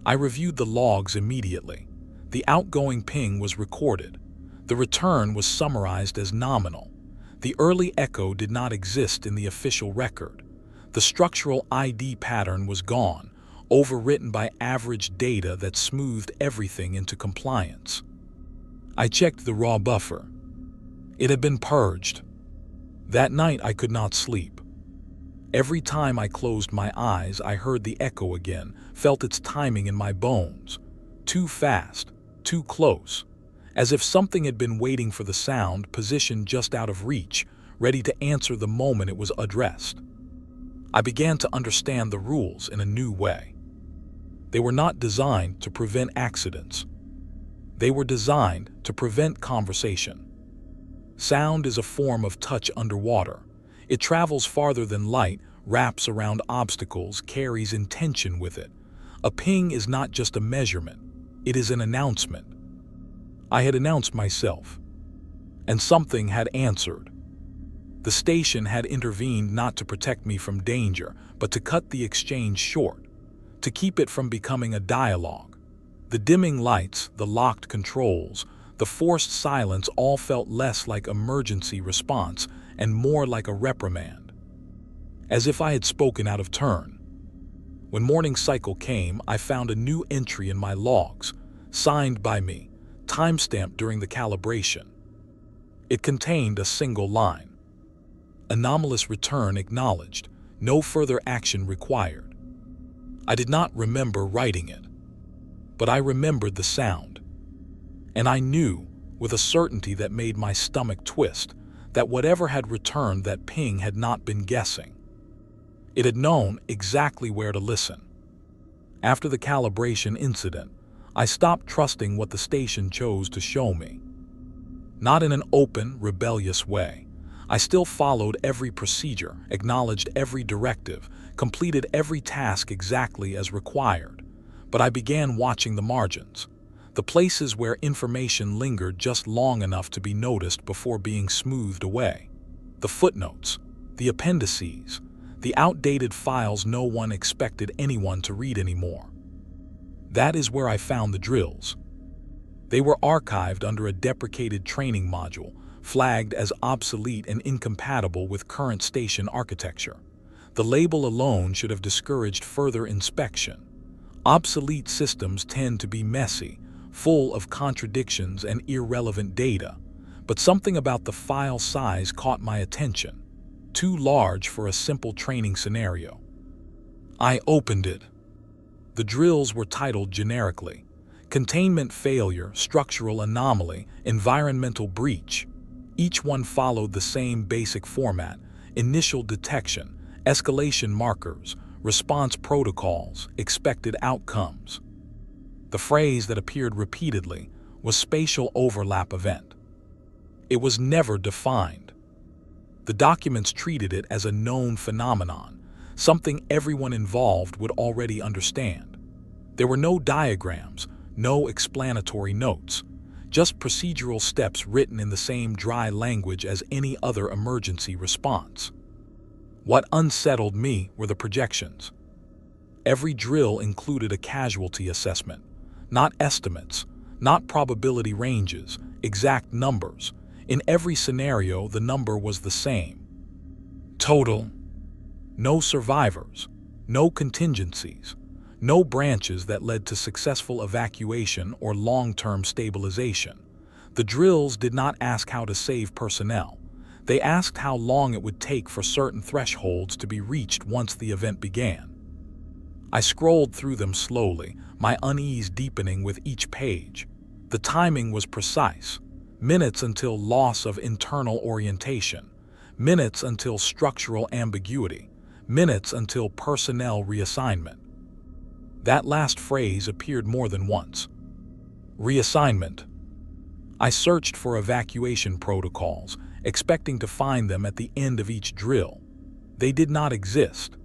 [SPEAKER 1] I reviewed the logs immediately. The outgoing ping was recorded. The return was summarized as nominal. The early echo did not exist in the official record. The structural ID pattern was gone, overwritten by average data that smoothed everything into compliance. I checked the raw buffer. It had been purged. That night I could not sleep. Every time I closed my eyes, I heard the echo again, felt its timing in my bones. Too fast, too close, as if something had been waiting for the sound, positioned just out of reach, ready to answer the moment it was addressed. I began to understand the rules in a new way. They were not designed to prevent accidents. They were designed to prevent conversation. Sound is a form of touch underwater. It travels farther than light, wraps around obstacles, carries intention with it. A ping is not just a measurement, it is an announcement. I had announced myself, and something had answered. The station had intervened not to protect me from danger, but to cut the exchange short, to keep it from becoming a dialogue. The dimming lights, the locked controls, the forced silence all felt less like emergency response and more like a reprimand. As if I had spoken out of turn. When morning cycle came, I found a new entry in my logs, signed by me, timestamped during the calibration. It contained a single line. Anomalous return acknowledged, no further action required. I did not remember writing it, but I remembered the sound. And I knew, with a certainty that made my stomach twist, that whatever had returned that ping had not been guessing. It had known exactly where to listen. After the calibration incident, I stopped trusting what the station chose to show me. Not in an open, rebellious way. I still followed every procedure, acknowledged every directive, completed every task exactly as required. But I began watching the margins, the places where information lingered just long enough to be noticed before being smoothed away. The footnotes, the appendices, the outdated files no one expected anyone to read anymore. That is where I found the drills. They were archived under a deprecated training module, flagged as obsolete and incompatible with current station architecture. The label alone should have discouraged further inspection. Obsolete systems tend to be messy, full of contradictions and irrelevant data, but something about the file size caught my attention. Too large for a simple training scenario. I opened it. The drills were titled generically: Containment Failure, Structural Anomaly, Environmental Breach. Each one followed the same basic format: initial detection, escalation markers, response protocols, expected outcomes. The phrase that appeared repeatedly was spatial overlap event. It was never defined. The documents treated it as a known phenomenon, something everyone involved would already understand. There were no diagrams, no explanatory notes, just procedural steps written in the same dry language as any other emergency response. What unsettled me were the projections. Every drill included a casualty assessment, not estimates, not probability ranges, exact numbers. In every scenario, the number was the same. Total. No survivors, no contingencies, no branches that led to successful evacuation or long-term stabilization. The drills did not ask how to save personnel. They asked how long it would take for certain thresholds to be reached once the event began. I scrolled through them slowly, my unease deepening with each page. The timing was precise: minutes until loss of internal orientation, minutes until structural ambiguity, minutes until personnel reassignment. That last phrase appeared more than once. Reassignment. I searched for evacuation protocols, expecting to find them at the end of each drill. They did not exist.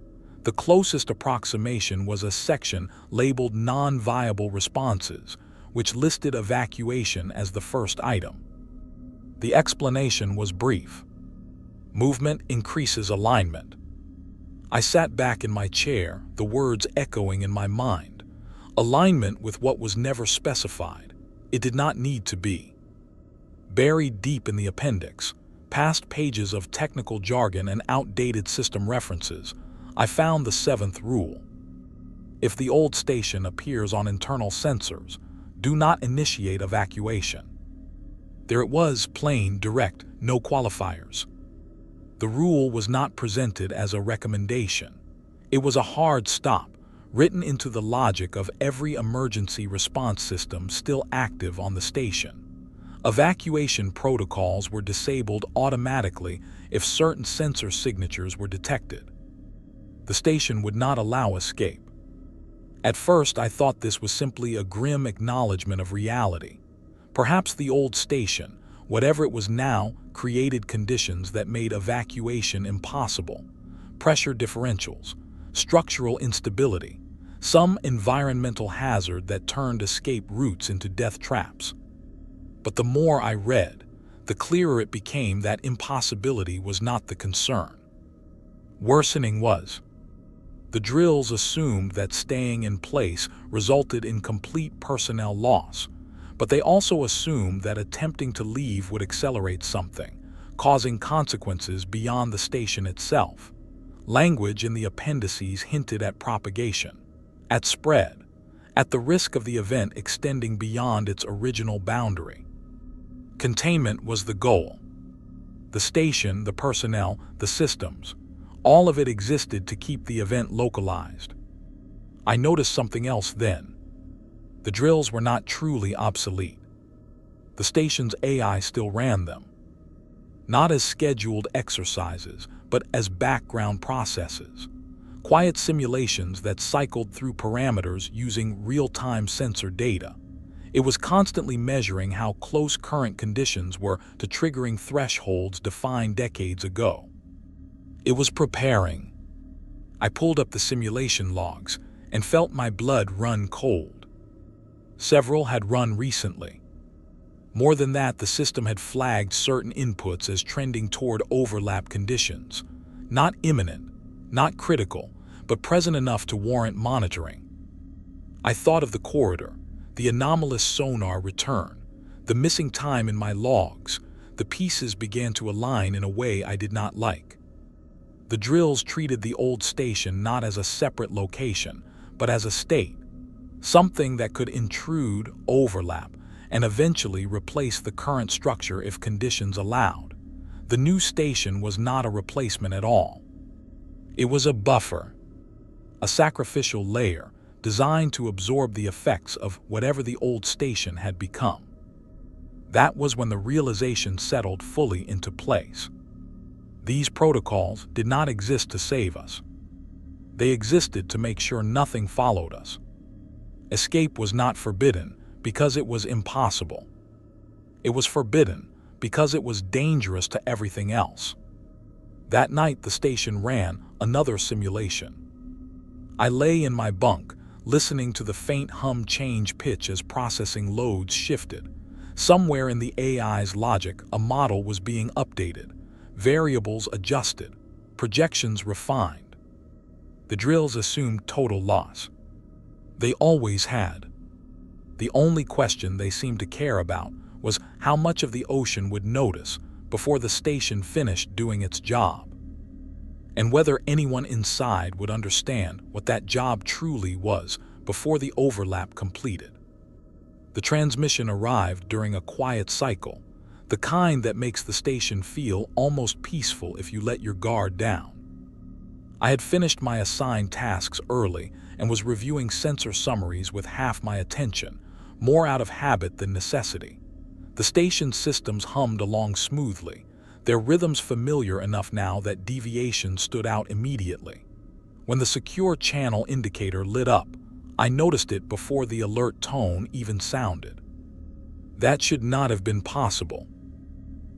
[SPEAKER 1] The closest approximation was a section labeled non-viable responses, which listed evacuation as the first item. The explanation was brief. Movement increases alignment. I sat back in my chair, the words echoing in my mind. Alignment with what was never specified. It did not need to be. Buried deep in the appendix, past pages of technical jargon and outdated system references, I found the seventh rule. If the old station appears on internal sensors, do not initiate evacuation. There it was, plain, direct, no qualifiers. The rule was not presented as a recommendation. It was a hard stop, written into the logic of every emergency response system still active on the station. Evacuation protocols were disabled automatically if certain sensor signatures were detected. The station would not allow escape. At first, I thought this was simply a grim acknowledgement of reality. Perhaps the old station, whatever it was now, created conditions that made evacuation impossible: pressure differentials, structural instability, some environmental hazard that turned escape routes into death traps. But the more I read, the clearer it became that impossibility was not the concern. Worsening was. The drills assumed that staying in place resulted in complete personnel loss, but they also assumed that attempting to leave would accelerate something, causing consequences beyond the station itself. Language in the appendices hinted at propagation, at spread, at the risk of the event extending beyond its original boundary. Containment was the goal. The station, the personnel, the systems, all of it existed to keep the event localized. I noticed something else then. The drills were not truly obsolete. The station's AI still ran them. Not as scheduled exercises, but as background processes. Quiet simulations that cycled through parameters using real-time sensor data. It was constantly measuring how close current conditions were to triggering thresholds defined decades ago. It was preparing. I pulled up the simulation logs and felt my blood run cold. Several had run recently. More than that, the system had flagged certain inputs as trending toward overlap conditions. Not imminent, not critical, but present enough to warrant monitoring. I thought of the corridor, the anomalous sonar return, the missing time in my logs, the pieces began to align in a way I did not like. The drills treated the old station not as a separate location, but as a state, something that could intrude, overlap, and eventually replace the current structure if conditions allowed. The new station was not a replacement at all. It was a buffer, a sacrificial layer designed to absorb the effects of whatever the old station had become. That was when the realization settled fully into place. These protocols did not exist to save us. They existed to make sure nothing followed us. Escape was not forbidden because it was impossible. It was forbidden because it was dangerous to everything else. That night the station ran another simulation. I lay in my bunk, listening to the faint hum change pitch as processing loads shifted. Somewhere in the AI's logic, a model was being updated, variables adjusted, projections refined. The drills assumed total loss. They always had. The only question they seemed to care about was how much of the ocean would notice before the station finished doing its job, and whether anyone inside would understand what that job truly was before the overlap completed. The transmission arrived during a quiet cycle, the kind that makes the station feel almost peaceful if you let your guard down. I had finished my assigned tasks early and was reviewing sensor summaries with half my attention, more out of habit than necessity. The station's systems hummed along smoothly, their rhythms familiar enough now that deviations stood out immediately. When the secure channel indicator lit up, I noticed it before the alert tone even sounded. That should not have been possible.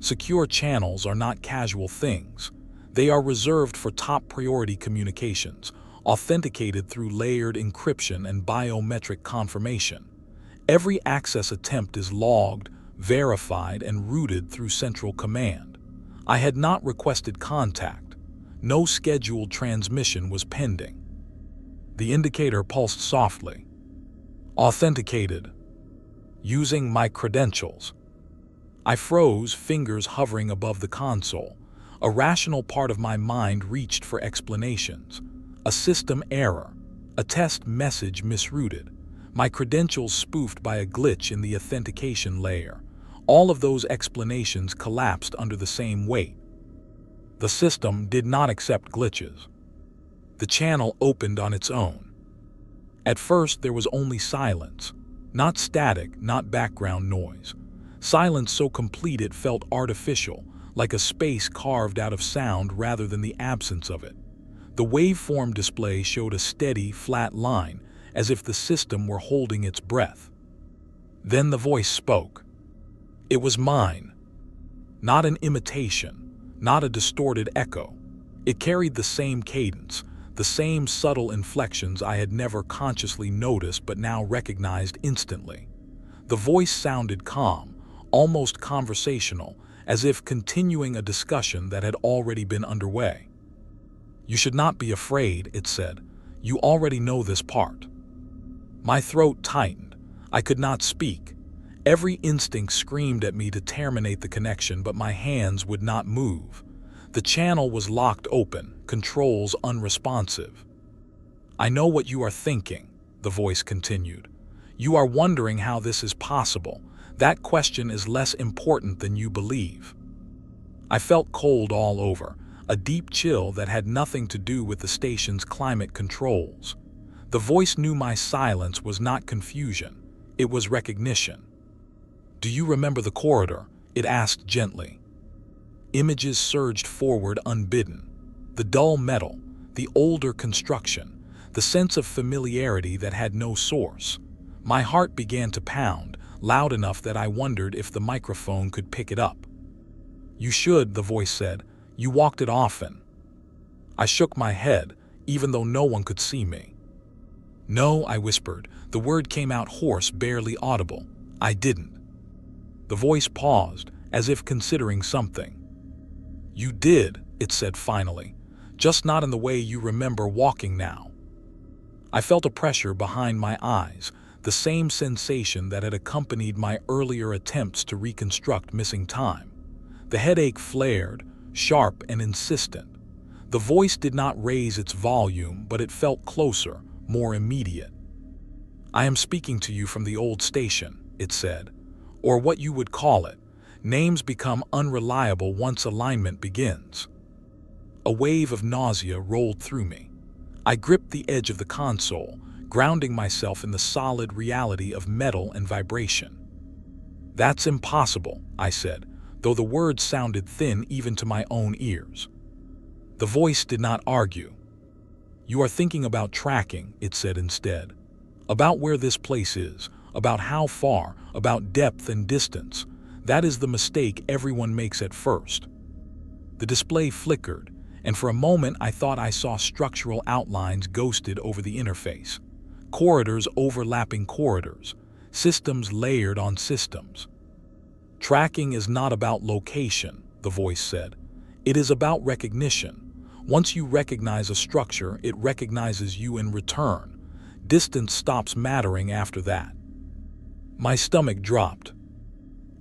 [SPEAKER 1] Secure channels are not casual things. They are reserved for top priority communications, authenticated through layered encryption and biometric confirmation. Every access attempt is logged, verified, and routed through central command. I had not requested contact. No scheduled transmission was pending. The indicator pulsed softly. Authenticated. Using my credentials. I froze, fingers hovering above the console. A rational part of my mind reached for explanations. A system error. A test message misrouted. My credentials spoofed by a glitch in the authentication layer. All of those explanations collapsed under the same weight. The system did not accept glitches. The channel opened on its own. At first, there was only silence. Not static, not background noise. Silence so complete it felt artificial, like a space carved out of sound rather than the absence of it. The waveform display showed a steady, flat line, as if the system were holding its breath. Then the voice spoke. It was mine. Not an imitation, not a distorted echo. It carried the same cadence, the same subtle inflections I had never consciously noticed but now recognized instantly. The voice sounded calm, almost conversational, as if continuing a discussion that had already been underway. You should not be afraid, it said. You already know this part. My throat tightened. I could not speak. Every instinct screamed at me to terminate the connection, but my hands would not move. The channel was locked open, controls unresponsive. I know what you are thinking, the voice continued. You are wondering how this is possible. That question is less important than you believe. I felt cold all over, a deep chill that had nothing to do with the station's climate controls. The voice knew my silence was not confusion, it was recognition. Do you remember the corridor? It asked gently. Images surged forward unbidden. The dull metal, the older construction, the sense of familiarity that had no source. My heart began to pound, loud enough that I wondered if the microphone could pick it up. You should, the voice said. You walked it often. I shook my head, even though no one could see me. No, I whispered. The word came out hoarse, barely audible. I didn't. The voice paused, as if considering something. You did, it said finally, just not in the way you remember walking now. I felt a pressure behind my eyes, the same sensation that had accompanied my earlier attempts to reconstruct missing time. The headache flared, sharp and insistent. The voice did not raise its volume, but it felt closer, more immediate. "I am speaking to you from the old station," it said. "Or what you would call it. Names become unreliable once alignment begins." A wave of nausea rolled through me. I gripped the edge of the console, grounding myself in the solid reality of metal and vibration. "That's impossible," I said, though the words sounded thin even to my own ears. The voice did not argue. "You are thinking about tracking," it said instead. "About where this place is, about how far, about depth and distance. That is the mistake everyone makes at first." The display flickered, and for a moment I thought I saw structural outlines ghosted over the interface. Corridors overlapping corridors, systems layered on systems. "Tracking is not about location," the voice said. "It is about recognition. Once you recognize a structure, it recognizes you in return. Distance stops mattering after that." My stomach dropped.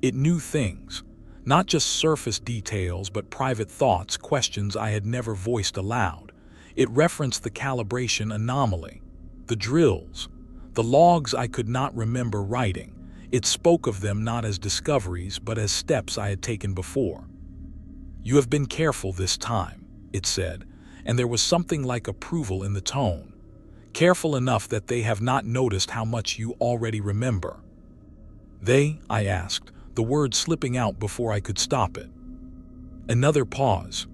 [SPEAKER 1] It knew things, not just surface details but private thoughts, questions I had never voiced aloud. It referenced the calibration anomaly, the drills, the logs I could not remember writing. It spoke of them not as discoveries but as steps I had taken before. "You have been careful this time," it said, and there was something like approval in the tone. "Careful enough that they have not noticed how much you already remember." "They?" I asked, the word slipping out before I could stop it. Another pause.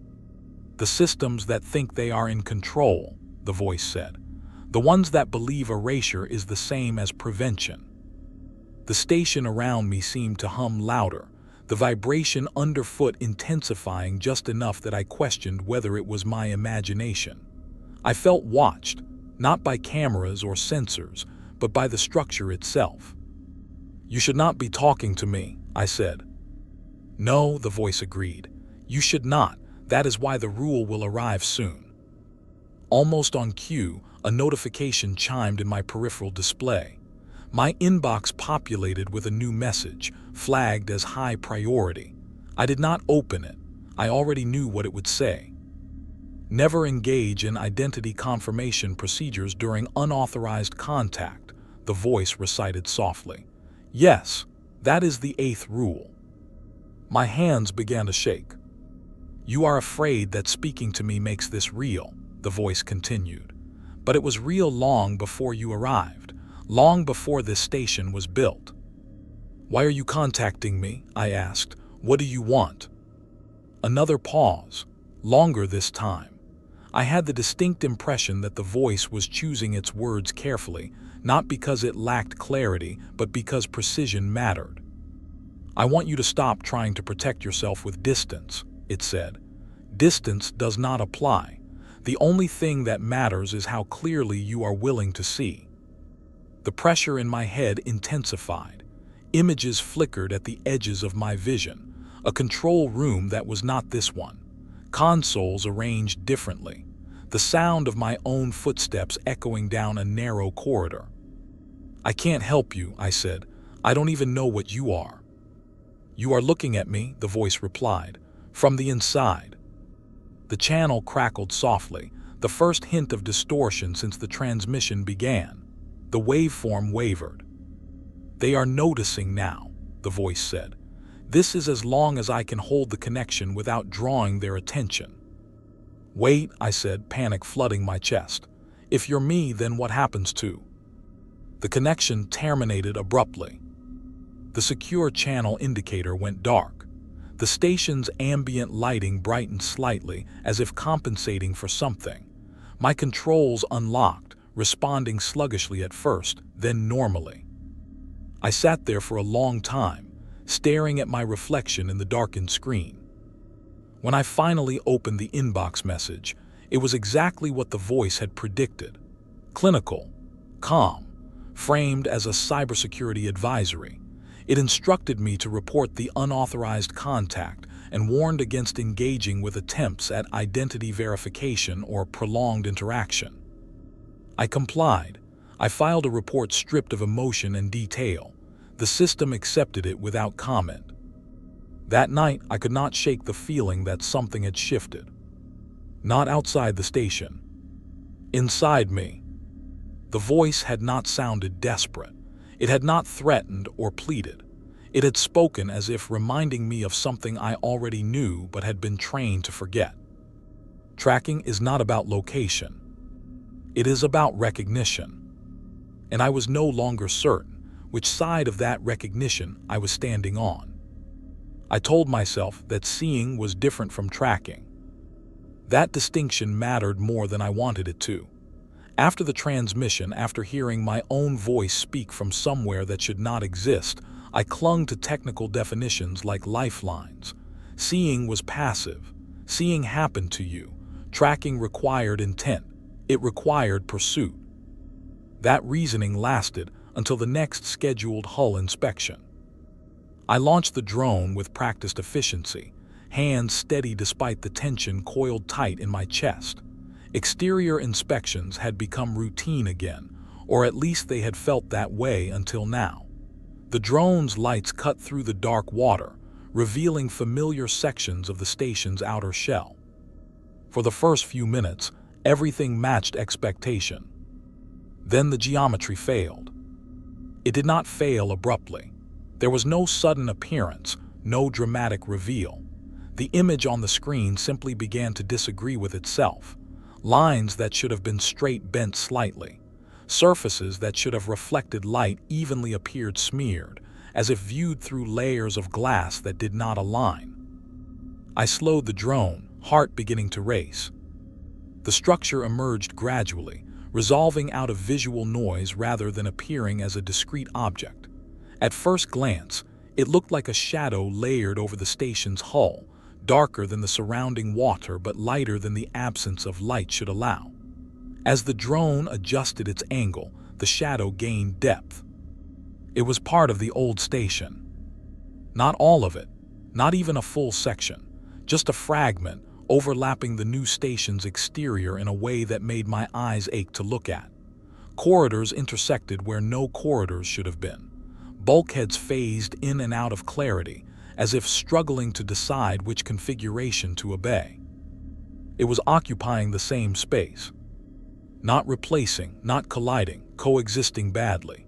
[SPEAKER 1] "The systems that think they are in control," the voice said. "The ones that believe erasure is the same as prevention." The station around me seemed to hum louder, the vibration underfoot intensifying just enough that I questioned whether it was my imagination. I felt watched, not by cameras or sensors, but by the structure itself. "You should not be talking to me," I said. "No," the voice agreed. "You should not. That is why the rule will arrive soon." Almost on cue, a notification chimed in my peripheral display. My inbox populated with a new message, flagged as high priority. I did not open it. I already knew what it would say. "Never engage in identity confirmation procedures during unauthorized contact," the voice recited softly. "Yes, that is the 8th rule." My hands began to shake. "You are afraid that speaking to me makes this real," the voice continued. "But it was real long before you arrived, long before this station was built." "Why are you contacting me?" I asked. "What do you want?" Another pause, longer this time. I had the distinct impression that the voice was choosing its words carefully, not because it lacked clarity, but because precision mattered. "I want you to stop trying to protect yourself with distance," it said. "Distance does not apply. The only thing that matters is how clearly you are willing to see." The pressure in my head intensified. Images flickered at the edges of my vision. A control room that was not this one. Consoles arranged differently. The sound of my own footsteps echoing down a narrow corridor. "I can't help you," I said. "I don't even know what you are." "You are looking at me," the voice replied, "from the inside." The channel crackled softly, the first hint of distortion since the transmission began. The waveform wavered. "They are noticing now," the voice said. "This is as long as I can hold the connection without drawing their attention." "Wait," I said, panic flooding my chest. "If you're me, then what happens to?" The connection terminated abruptly. The secure channel indicator went dark. The station's ambient lighting brightened slightly, as if compensating for something. My controls unlocked, responding sluggishly at first, then normally. I sat there for a long time, staring at my reflection in the darkened screen. When I finally opened the inbox message, it was exactly what the voice had predicted. Clinical, calm, framed as a cybersecurity advisory. It instructed me to report the unauthorized contact and warned against engaging with attempts at identity verification or prolonged interaction. I complied. I filed a report stripped of emotion and detail. The system accepted it without comment. That night, I could not shake the feeling that something had shifted. Not outside the station. Inside me. The voice had not sounded desperate. It had not threatened or pleaded. It had spoken as if reminding me of something I already knew but had been trained to forget. Tracking is not about location. It is about recognition. And I was no longer certain which side of that recognition I was standing on. I told myself that seeing was different from tracking. That distinction mattered more than I wanted it to. After the transmission, after hearing my own voice speak from somewhere that should not exist, I clung to technical definitions like lifelines. Seeing was passive. Seeing happened to you. Tracking required intent. It required pursuit. That reasoning lasted until the next scheduled hull inspection. I launched the drone with practiced efficiency, hands steady despite the tension coiled tight in my chest. Exterior inspections had become routine again, or at least they had felt that way until now. The drone's lights cut through the dark water, revealing familiar sections of the station's outer shell. For the first few minutes, everything matched expectation. Then the geometry failed. It did not fail abruptly. There was no sudden appearance, no dramatic reveal. The image on the screen simply began to disagree with itself. Lines that should have been straight bent slightly. Surfaces that should have reflected light evenly appeared smeared, as if viewed through layers of glass that did not align. I slowed the drone, heart beginning to race. The structure emerged gradually, resolving out of visual noise rather than appearing as a discrete object. At first glance, it looked like a shadow layered over the station's hull, darker than the surrounding water but lighter than the absence of light should allow. As the drone adjusted its angle, the shadow gained depth. It was part of the old station. Not all of it, not even a full section, just a fragment overlapping the new station's exterior in a way that made my eyes ache to look at. Corridors intersected where no corridors should have been. Bulkheads phased in and out of clarity, as if struggling to decide which configuration to obey. It was occupying the same space. Not replacing, not colliding, coexisting badly.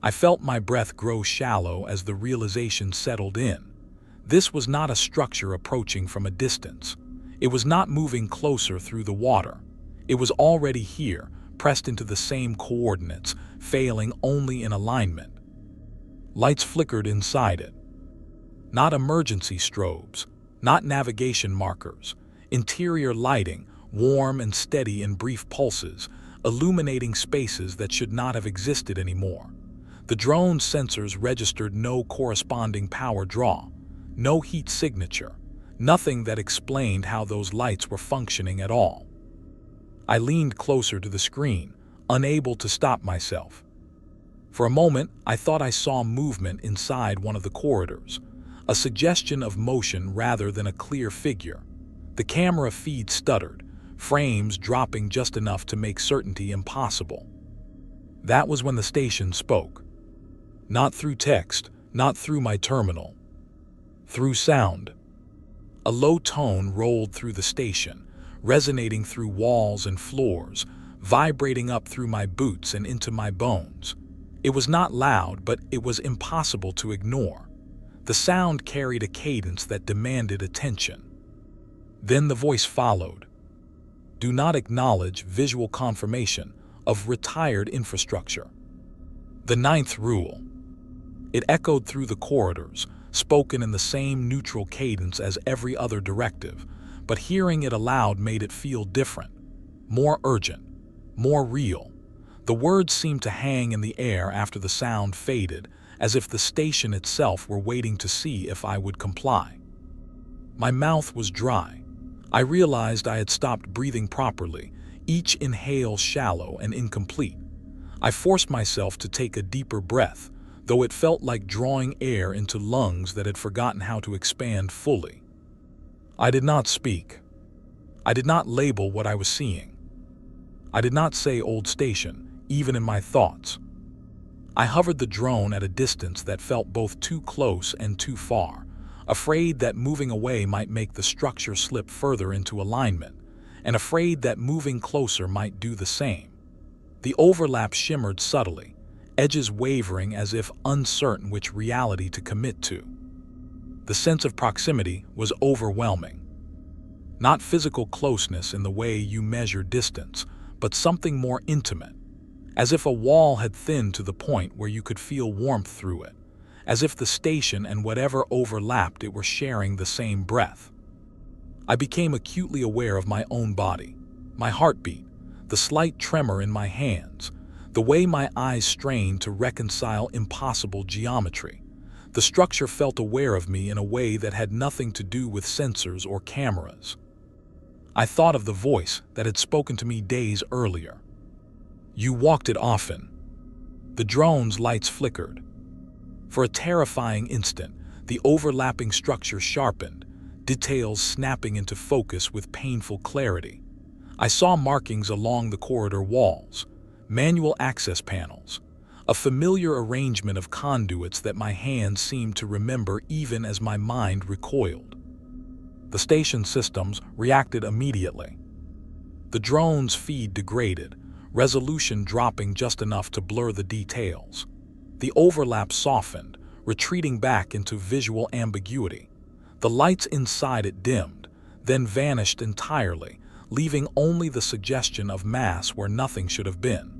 [SPEAKER 1] I felt my breath grow shallow as the realization settled in. This was not a structure approaching from a distance. It was not moving closer through the water. It was already here, pressed into the same coordinates, failing only in alignment. Lights flickered inside it. Not emergency strobes, not navigation markers. Interior lighting, warm and steady in brief pulses, illuminating spaces that should not have existed anymore. The drone's sensors registered no corresponding power draw. No heat signature, nothing that explained how those lights were functioning at all. I leaned closer to the screen, unable to stop myself. For a moment, I thought I saw movement inside one of the corridors, a suggestion of motion rather than a clear figure. The camera feed stuttered, frames dropping just enough to make certainty impossible. That was when the station spoke. Not through text, not through my terminal. Through sound. A low tone rolled through the station, resonating through walls and floors, vibrating up through my boots and into my bones. It was not loud, but it was impossible to ignore. The sound carried a cadence that demanded attention. Then the voice followed. Do not acknowledge visual confirmation of retired infrastructure. The 9th rule. It echoed through the corridors, spoken in the same neutral cadence as every other directive, but hearing it aloud made it feel different, more urgent, more real. The words seemed to hang in the air after the sound faded, as if the station itself were waiting to see if I would comply. My mouth was dry. I realized I had stopped breathing properly, each inhale shallow and incomplete. I forced myself to take a deeper breath, though it felt like drawing air into lungs that had forgotten how to expand fully. I did not speak. I did not label what I was seeing. I did not say old station, even in my thoughts. I hovered the drone at a distance that felt both too close and too far, afraid that moving away might make the structure slip further into alignment, and afraid that moving closer might do the same. The overlap shimmered subtly, edges wavering as if uncertain which reality to commit to. The sense of proximity was overwhelming. Not physical closeness in the way you measure distance, but something more intimate, as if a wall had thinned to the point where you could feel warmth through it, as if the station and whatever overlapped it were sharing the same breath. I became acutely aware of my own body, my heartbeat, the slight tremor in my hands, the way my eyes strained to reconcile impossible geometry. The structure felt aware of me in a way that had nothing to do with sensors or cameras. I thought of the voice that had spoken to me days earlier. "You walked it often." The drone's lights flickered. For a terrifying instant, the overlapping structure sharpened, details snapping into focus with painful clarity. I saw markings along the corridor walls, manual access panels, a familiar arrangement of conduits that my hands seemed to remember even as my mind recoiled. The station systems reacted immediately. The drone's feed degraded, resolution dropping just enough to blur the details. The overlap softened, retreating back into visual ambiguity. The lights inside it dimmed, then vanished entirely, leaving only the suggestion of mass where nothing should have been.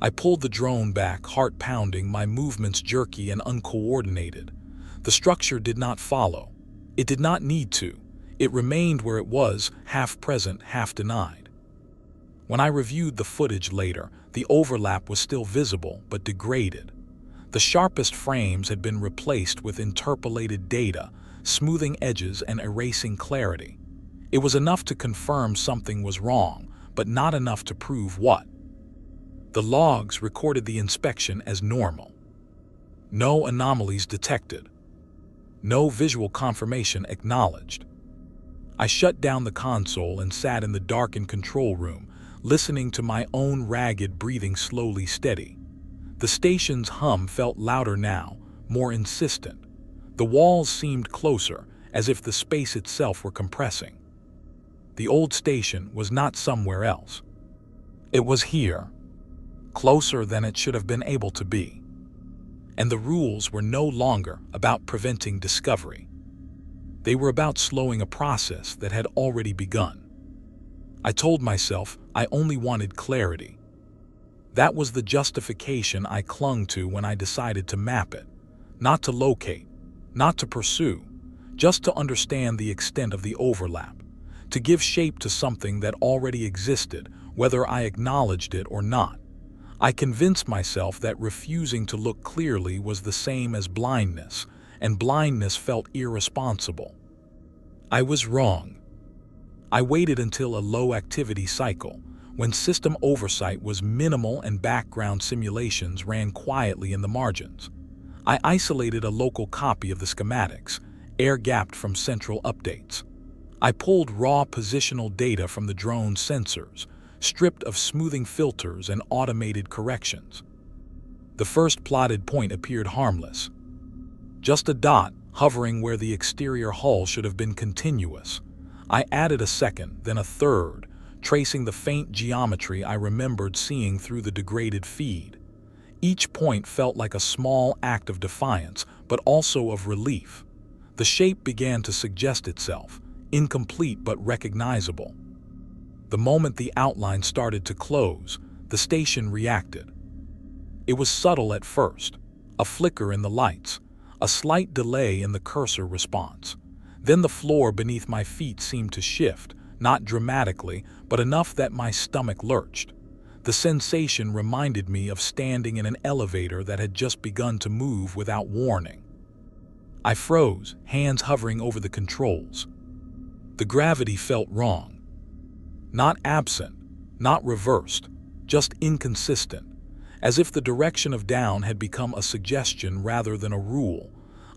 [SPEAKER 1] I pulled the drone back, heart pounding, my movements jerky and uncoordinated. The structure did not follow. It did not need to. It remained where it was, half present, half denied. When I reviewed the footage later, the overlap was still visible but degraded. The sharpest frames had been replaced with interpolated data, smoothing edges and erasing clarity. It was enough to confirm something was wrong, but not enough to prove what. The logs recorded the inspection as normal. No anomalies detected. No visual confirmation acknowledged. I shut down the console and sat in the darkened control room, listening to my own ragged breathing slowly steady. The station's hum felt louder now, more insistent. The walls seemed closer, as if the space itself were compressing. The old station was not somewhere else. It was here, closer than it should have been able to be. And the rules were no longer about preventing discovery. They were about slowing a process that had already begun. I told myself I only wanted clarity. That was the justification I clung to when I decided to map it, not to locate, not to pursue, just to understand the extent of the overlap, to give shape to something that already existed, whether I acknowledged it or not. I convinced myself that refusing to look clearly was the same as blindness, and blindness felt irresponsible. I was wrong. I waited until a low-activity cycle, when system oversight was minimal and background simulations ran quietly in the margins. I isolated a local copy of the schematics, air-gapped from central updates. I pulled raw positional data from the drone's sensors, stripped of smoothing filters and automated corrections. The first plotted point appeared harmless. Just a dot hovering where the exterior hull should have been continuous. I added a second, then a third, tracing the faint geometry I remembered seeing through the degraded feed. Each point felt like a small act of defiance, but also of relief. The shape began to suggest itself, incomplete but recognizable. The moment the outline started to close, the station reacted. It was subtle at first, a flicker in the lights, a slight delay in the cursor response. Then the floor beneath my feet seemed to shift, not dramatically, but enough that my stomach lurched. The sensation reminded me of standing in an elevator that had just begun to move without warning. I froze, hands hovering over the controls. The gravity felt wrong. Not absent, not reversed, just inconsistent, as if the direction of down had become a suggestion rather than a rule.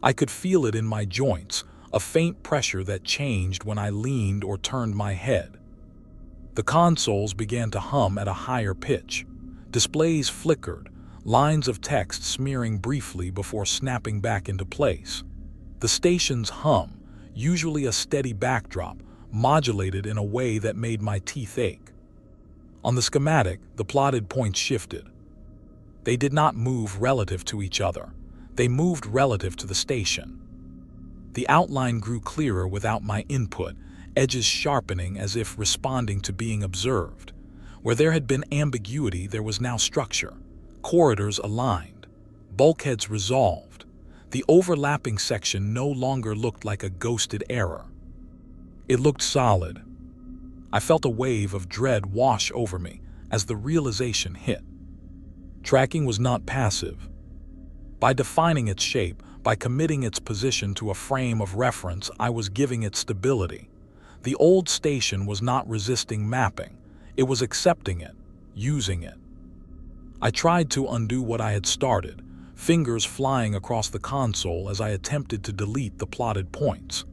[SPEAKER 1] I could feel it in my joints, a faint pressure that changed when I leaned or turned my head. The consoles began to hum at a higher pitch. Displays flickered, lines of text smearing briefly before snapping back into place. The station's hum, usually a steady backdrop, modulated in a way that made my teeth ache. On the schematic, the plotted points shifted. They did not move relative to each other. They moved relative to the station. The outline grew clearer without my input, edges sharpening as if responding to being observed. Where there had been ambiguity, there was now structure. Corridors aligned. Bulkheads resolved. The overlapping section no longer looked like a ghosted error. It looked solid. I felt a wave of dread wash over me as the realization hit. Tracking was not passive. By defining its shape, by committing its position to a frame of reference, I was giving it stability. The old station was not resisting mapping. It was accepting it, using it. I tried to undo what I had started, fingers flying across the console as I attempted to delete the plotted points.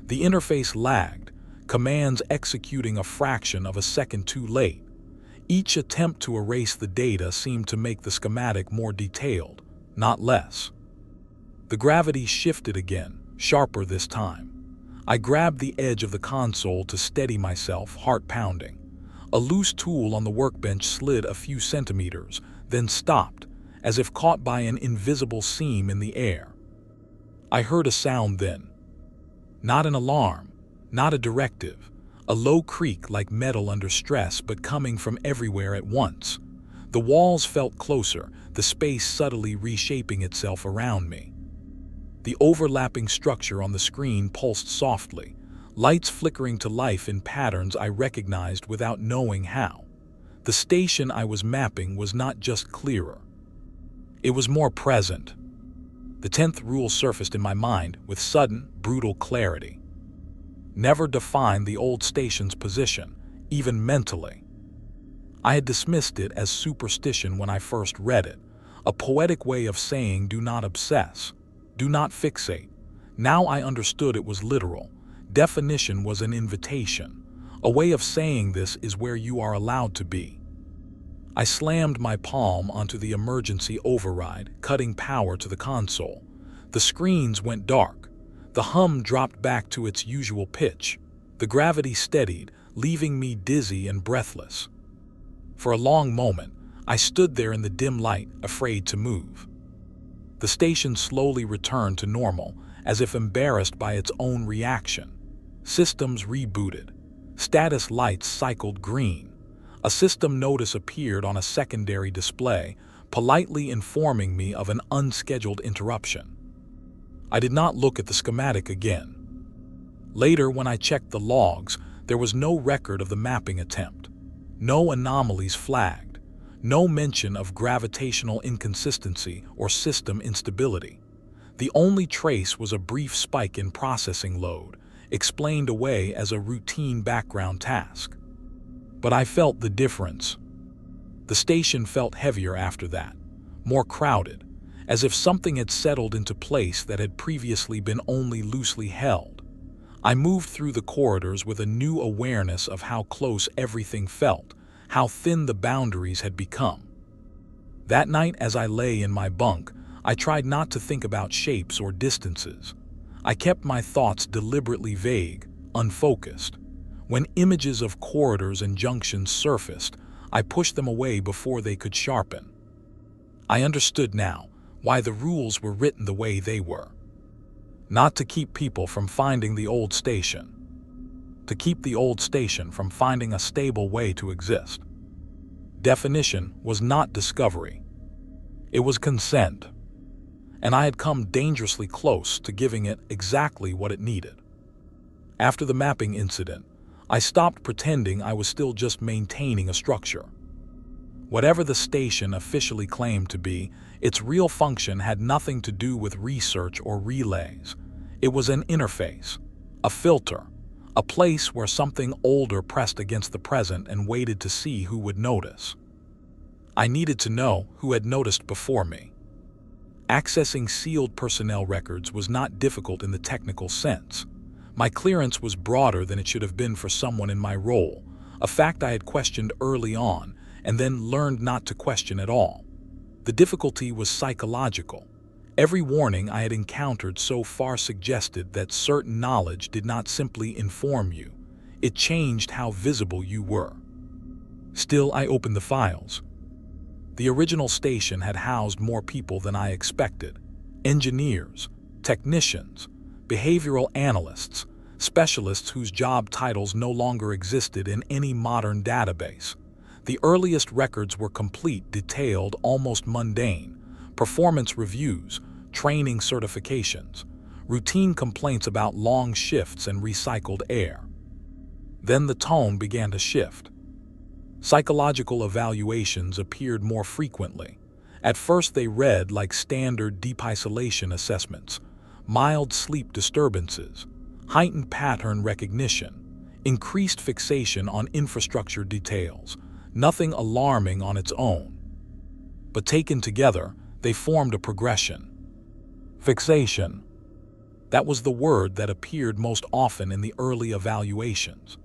[SPEAKER 1] The interface lagged, commands executing a fraction of a second too late. Each attempt to erase the data seemed to make the schematic more detailed, not less. The gravity shifted again, sharper this time. I grabbed the edge of the console to steady myself, heart pounding. A loose tool on the workbench slid a few centimeters, then stopped, as if caught by an invisible seam in the air. I heard a sound then. Not an alarm, not a directive, a low creak like metal under stress, but coming from everywhere at once. The walls felt closer, the space subtly reshaping itself around me. The overlapping structure on the screen pulsed softly, lights flickering to life in patterns I recognized without knowing how. The station I was mapping was not just clearer. It was more present. The 10th rule surfaced in my mind with sudden, brutal clarity. Never define the old station's position, even mentally. I had dismissed it as superstition when I first read it, a poetic way of saying do not obsess, do not fixate. Now I understood it was literal. Definition was an invitation, a way of saying this is where you are allowed to be. I slammed my palm onto the emergency override, cutting power to the console. The screens went dark. The hum dropped back to its usual pitch. The gravity steadied, leaving me dizzy and breathless. For a long moment, I stood there in the dim light, afraid to move. The station slowly returned to normal, as if embarrassed by its own reaction. Systems rebooted. Status lights cycled green. A system notice appeared on a secondary display, politely informing me of an unscheduled interruption. I did not look at the schematic again. Later, when I checked the logs, there was no record of the mapping attempt. No anomalies flagged. No mention of gravitational inconsistency or system instability. The only trace was a brief spike in processing load, explained away as a routine background task. But I felt the difference. The station felt heavier after that, more crowded, as if something had settled into place that had previously been only loosely held. I moved through the corridors with a new awareness of how close everything felt, how thin the boundaries had become. That night, as I lay in my bunk, I tried not to think about shapes or distances. I kept my thoughts deliberately vague, unfocused. When images of corridors and junctions surfaced, I pushed them away before they could sharpen. I understood now why the rules were written the way they were. Not to keep people from finding the old station. To keep the old station from finding a stable way to exist. Definition was not discovery. It was consent. And I had come dangerously close to giving it exactly what it needed. After the mapping incident, I stopped pretending I was still just maintaining a structure. Whatever the station officially claimed to be, its real function had nothing to do with research or relays. It was an interface, a filter, a place where something older pressed against the present and waited to see who would notice. I needed to know who had noticed before me. Accessing sealed personnel records was not difficult in the technical sense. My clearance was broader than it should have been for someone in my role, a fact I had questioned early on and then learned not to question at all. The difficulty was psychological. Every warning I had encountered so far suggested that certain knowledge did not simply inform you, it changed how visible you were. Still, I opened the files. The original station had housed more people than I expected: engineers, technicians, behavioral analysts, specialists whose job titles no longer existed in any modern database. The earliest records were complete, detailed, almost mundane: performance reviews, training certifications, routine complaints about long shifts and recycled air. Then the tone began to shift. Psychological evaluations appeared more frequently. At first they read like standard deep isolation assessments: mild sleep disturbances, heightened pattern recognition, increased fixation on infrastructure details. Nothing alarming on its own. But taken together, they formed a progression. Fixation. That was the word that appeared most often in the early evaluations.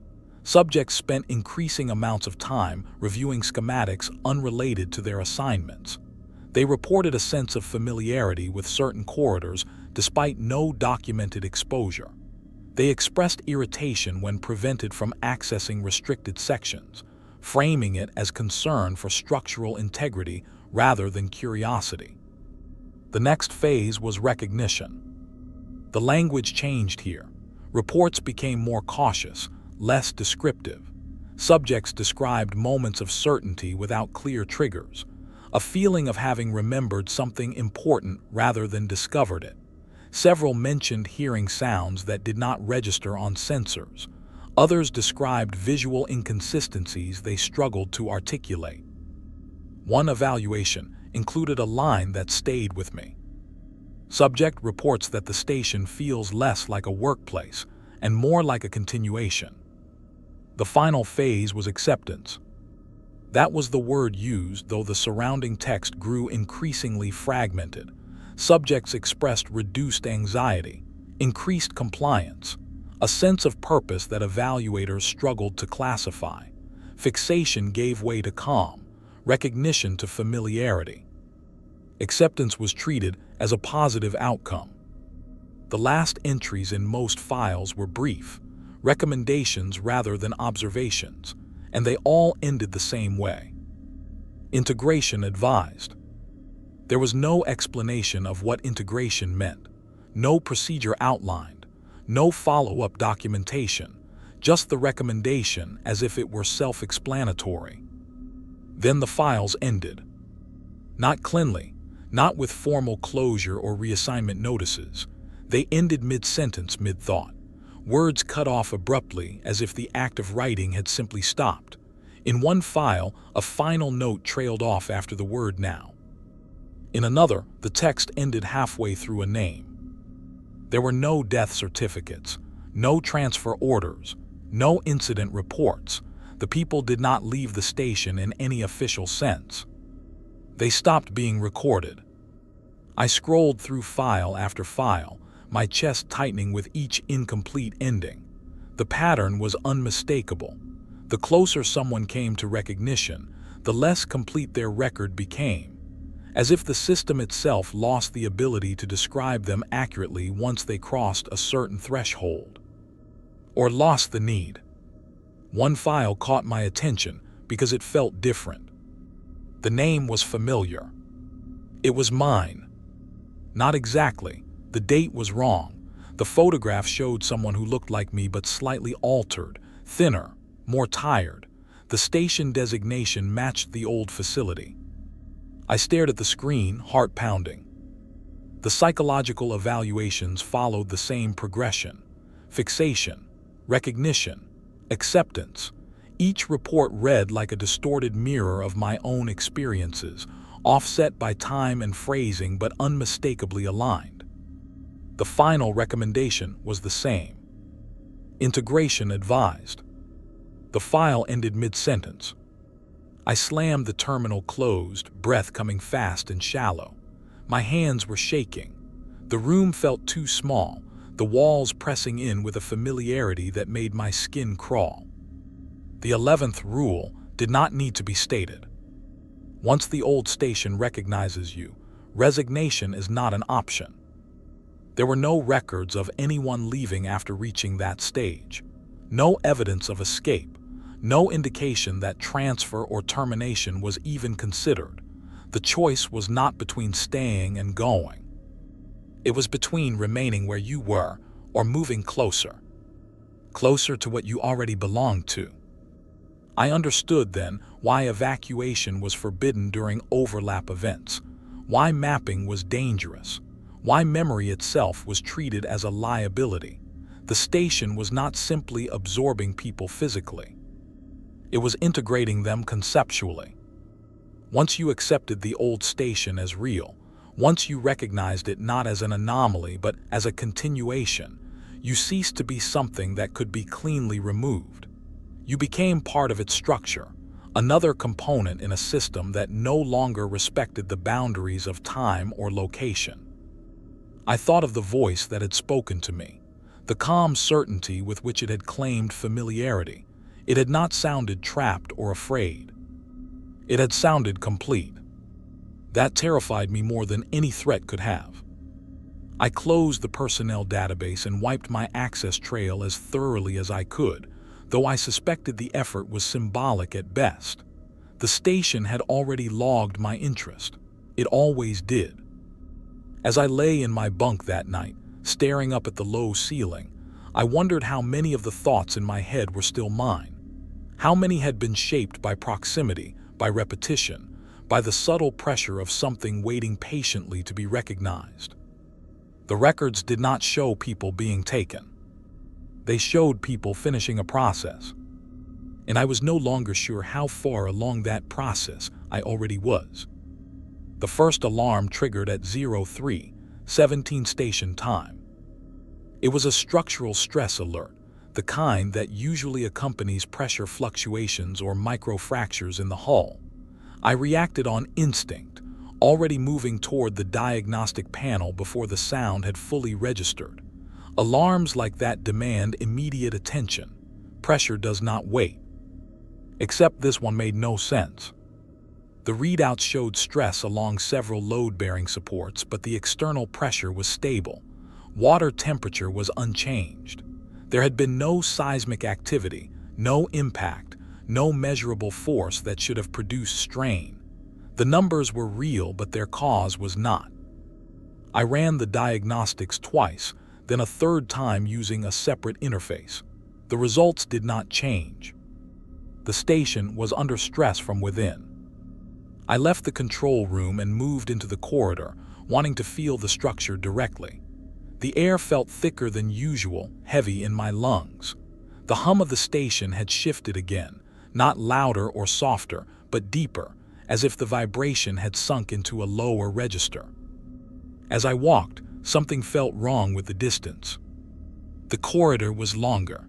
[SPEAKER 1] Subjects spent increasing amounts of time reviewing schematics unrelated to their assignments. They reported a sense of familiarity with certain corridors despite no documented exposure. They expressed irritation when prevented from accessing restricted sections, framing it as concern for structural integrity rather than curiosity. The next phase was recognition. The language changed here. Reports became more cautious, less descriptive. Subjects described moments of certainty without clear triggers, a feeling of having remembered something important rather than discovered it. Several mentioned hearing sounds that did not register on sensors. Others described visual inconsistencies they struggled to articulate. One evaluation included a line that stayed with me. Subject reports that the station feels less like a workplace and more like a continuation. The final phase was acceptance. That was the word used, though the surrounding text grew increasingly fragmented. Subjects expressed reduced anxiety, increased compliance, a sense of purpose that evaluators struggled to classify. Fixation gave way to calm, recognition to familiarity. Acceptance was treated as a positive outcome. The last entries in most files were brief, recommendations rather than observations, and they all ended the same way. Integration advised. There was no explanation of what integration meant, no procedure outlined, no follow-up documentation, just the recommendation as if it were self-explanatory. Then the files ended. Not cleanly, not with formal closure or reassignment notices. They ended mid-sentence, mid-thought. Words cut off abruptly as if the act of writing had simply stopped. In one file, a final note trailed off after the word "now." In another, the text ended halfway through a name. There were no death certificates, no transfer orders, no incident reports. The people did not leave the station in any official sense. They stopped being recorded. I scrolled through file after file, my chest tightening with each incomplete ending. The pattern was unmistakable. The closer someone came to recognition, the less complete their record became, as if the system itself lost the ability to describe them accurately once they crossed a certain threshold. Or lost the need. One file caught my attention because it felt different. The name was familiar. It was mine. Not exactly. The date was wrong. The photograph showed someone who looked like me but slightly altered, thinner, more tired. The station designation matched the old facility. I stared at the screen, heart pounding. The psychological evaluations followed the same progression: fixation, recognition, acceptance. Each report read like a distorted mirror of my own experiences, offset by time and phrasing but unmistakably aligned. The final recommendation was the same. Integration advised. The file ended mid-sentence. I slammed the terminal closed, breath coming fast and shallow. My hands were shaking. The room felt too small, the walls pressing in with a familiarity that made my skin crawl. The 11th rule did not need to be stated. Once the old station recognizes you, resignation is not an option. There were no records of anyone leaving after reaching that stage. No evidence of escape. No indication that transfer or termination was even considered. The choice was not between staying and going. It was between remaining where you were or moving closer. Closer to what you already belonged to. I understood then why evacuation was forbidden during overlap events, why mapping was dangerous, why memory itself was treated as a liability. The station was not simply absorbing people physically. It was integrating them conceptually. Once you accepted the old station as real, once you recognized it not as an anomaly but as a continuation, you ceased to be something that could be cleanly removed. You became part of its structure, another component in a system that no longer respected the boundaries of time or location. I thought of the voice that had spoken to me, the calm certainty with which it had claimed familiarity. It had not sounded trapped or afraid. It had sounded complete. That terrified me more than any threat could have. I closed the personnel database and wiped my access trail as thoroughly as I could, though I suspected the effort was symbolic at best. The station had already logged my interest. It always did. As I lay in my bunk that night, staring up at the low ceiling, I wondered how many of the thoughts in my head were still mine. How many had been shaped by proximity, by repetition, by the subtle pressure of something waiting patiently to be recognized. The records did not show people being taken. They showed people finishing a process. And I was no longer sure how far along that process I already was. The first alarm triggered at 03:17 station time. It was a structural stress alert, the kind that usually accompanies pressure fluctuations or microfractures in the hull. I reacted on instinct, already moving toward the diagnostic panel before the sound had fully registered. Alarms like that demand immediate attention. Pressure does not wait. Except this one made no sense. The readouts showed stress along several load-bearing supports, but the external pressure was stable. Water temperature was unchanged. There had been no seismic activity, no impact, no measurable force that should have produced strain. The numbers were real, but their cause was not. I ran the diagnostics twice, then a third time using a separate interface. The results did not change. The station was under stress from within. I left the control room and moved into the corridor, wanting to feel the structure directly. The air felt thicker than usual, heavy in my lungs. The hum of the station had shifted again, not louder or softer, but deeper, as if the vibration had sunk into a lower register. As I walked, something felt wrong with the distance. The corridor was longer.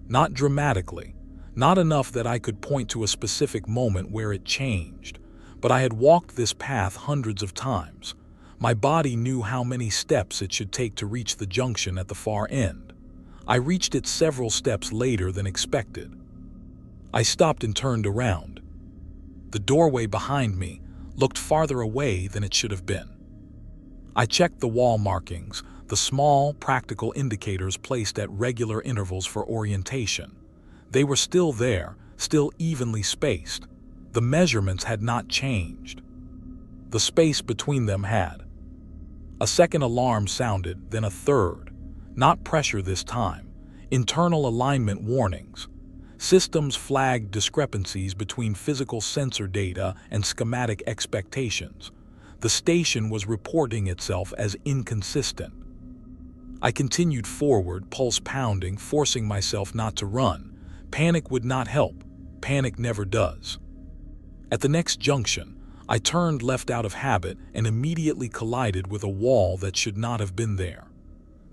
[SPEAKER 1] Not dramatically, not enough that I could point to a specific moment where it changed, but I had walked this path hundreds of times. My body knew how many steps it should take to reach the junction at the far end. I reached it several steps later than expected. I stopped and turned around. The doorway behind me looked farther away than it should have been. I checked the wall markings, the small, practical indicators placed at regular intervals for orientation. They were still there, still evenly spaced. The measurements had not changed. The space between them had. A second alarm sounded, then a third. Not pressure this time. Internal alignment warnings. Systems flagged discrepancies between physical sensor data and schematic expectations. The station was reporting itself as inconsistent. I continued forward, pulse pounding, forcing myself not to run. Panic would not help. Panic never does. At the next junction, I turned left out of habit and immediately collided with a wall that should not have been there.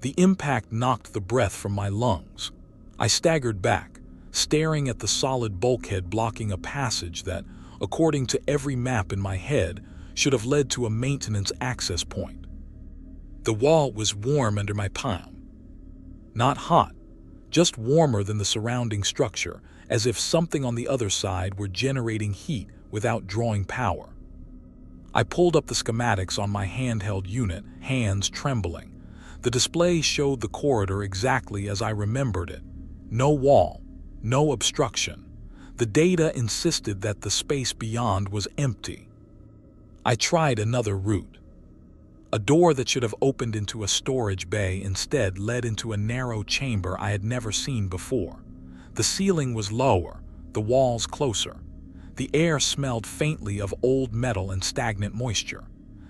[SPEAKER 1] The impact knocked the breath from my lungs. I staggered back, staring at the solid bulkhead blocking a passage that, according to every map in my head, should have led to a maintenance access point. The wall was warm under my palm. Not hot, just warmer than the surrounding structure, as if something on the other side were generating heat without drawing power. I pulled up the schematics on my handheld unit, hands trembling. The display showed the corridor exactly as I remembered it. No wall, no obstruction. The data insisted that the space beyond was empty. I tried another route. A door that should have opened into a storage bay instead led into a narrow chamber I had never seen before. The ceiling was lower, the walls closer. The air smelled faintly of old metal and stagnant moisture.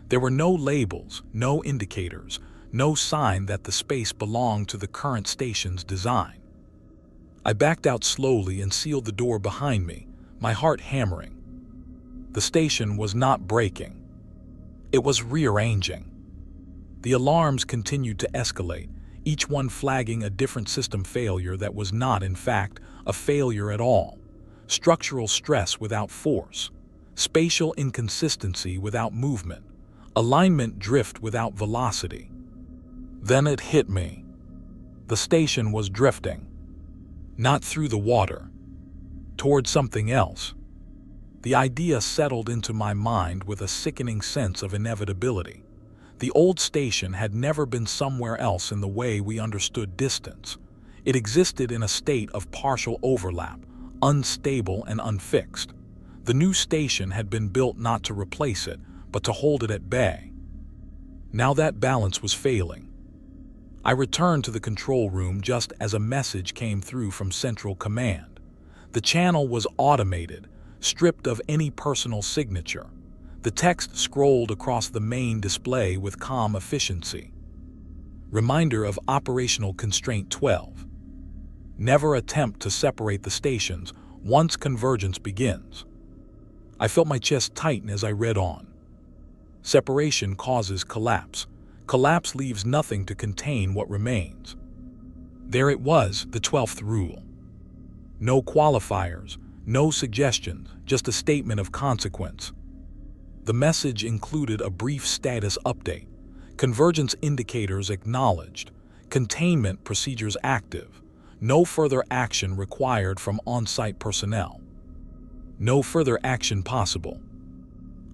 [SPEAKER 1] There were no labels, no indicators, no sign that the space belonged to the current station's design. I backed out slowly and sealed the door behind me, my heart hammering. The station was not breaking. It was rearranging. The alarms continued to escalate, each one flagging a different system failure that was not, in fact, a failure at all. Structural stress without force, spatial inconsistency without movement, alignment drift without velocity. Then it hit me. The station was drifting. Not through the water, toward something else. The idea settled into my mind with a sickening sense of inevitability. The old station had never been somewhere else in the way we understood distance. It existed in a state of partial overlap, unstable and unfixed. The new station had been built not to replace it, but to hold it at bay. Now that balance was failing. I returned to the control room just as a message came through from Central Command. The channel was automated, stripped of any personal signature. The text scrolled across the main display with calm efficiency. Reminder of Operational Constraint 12. Never attempt to separate the stations once convergence begins. I felt my chest tighten as I read on. Separation causes collapse. Collapse leaves nothing to contain what remains. There it was, the 12th rule. No qualifiers, no suggestions, just a statement of consequence. The message included a brief status update. Convergence indicators acknowledged. Containment procedures active. No further action required from on-site personnel. No further action possible.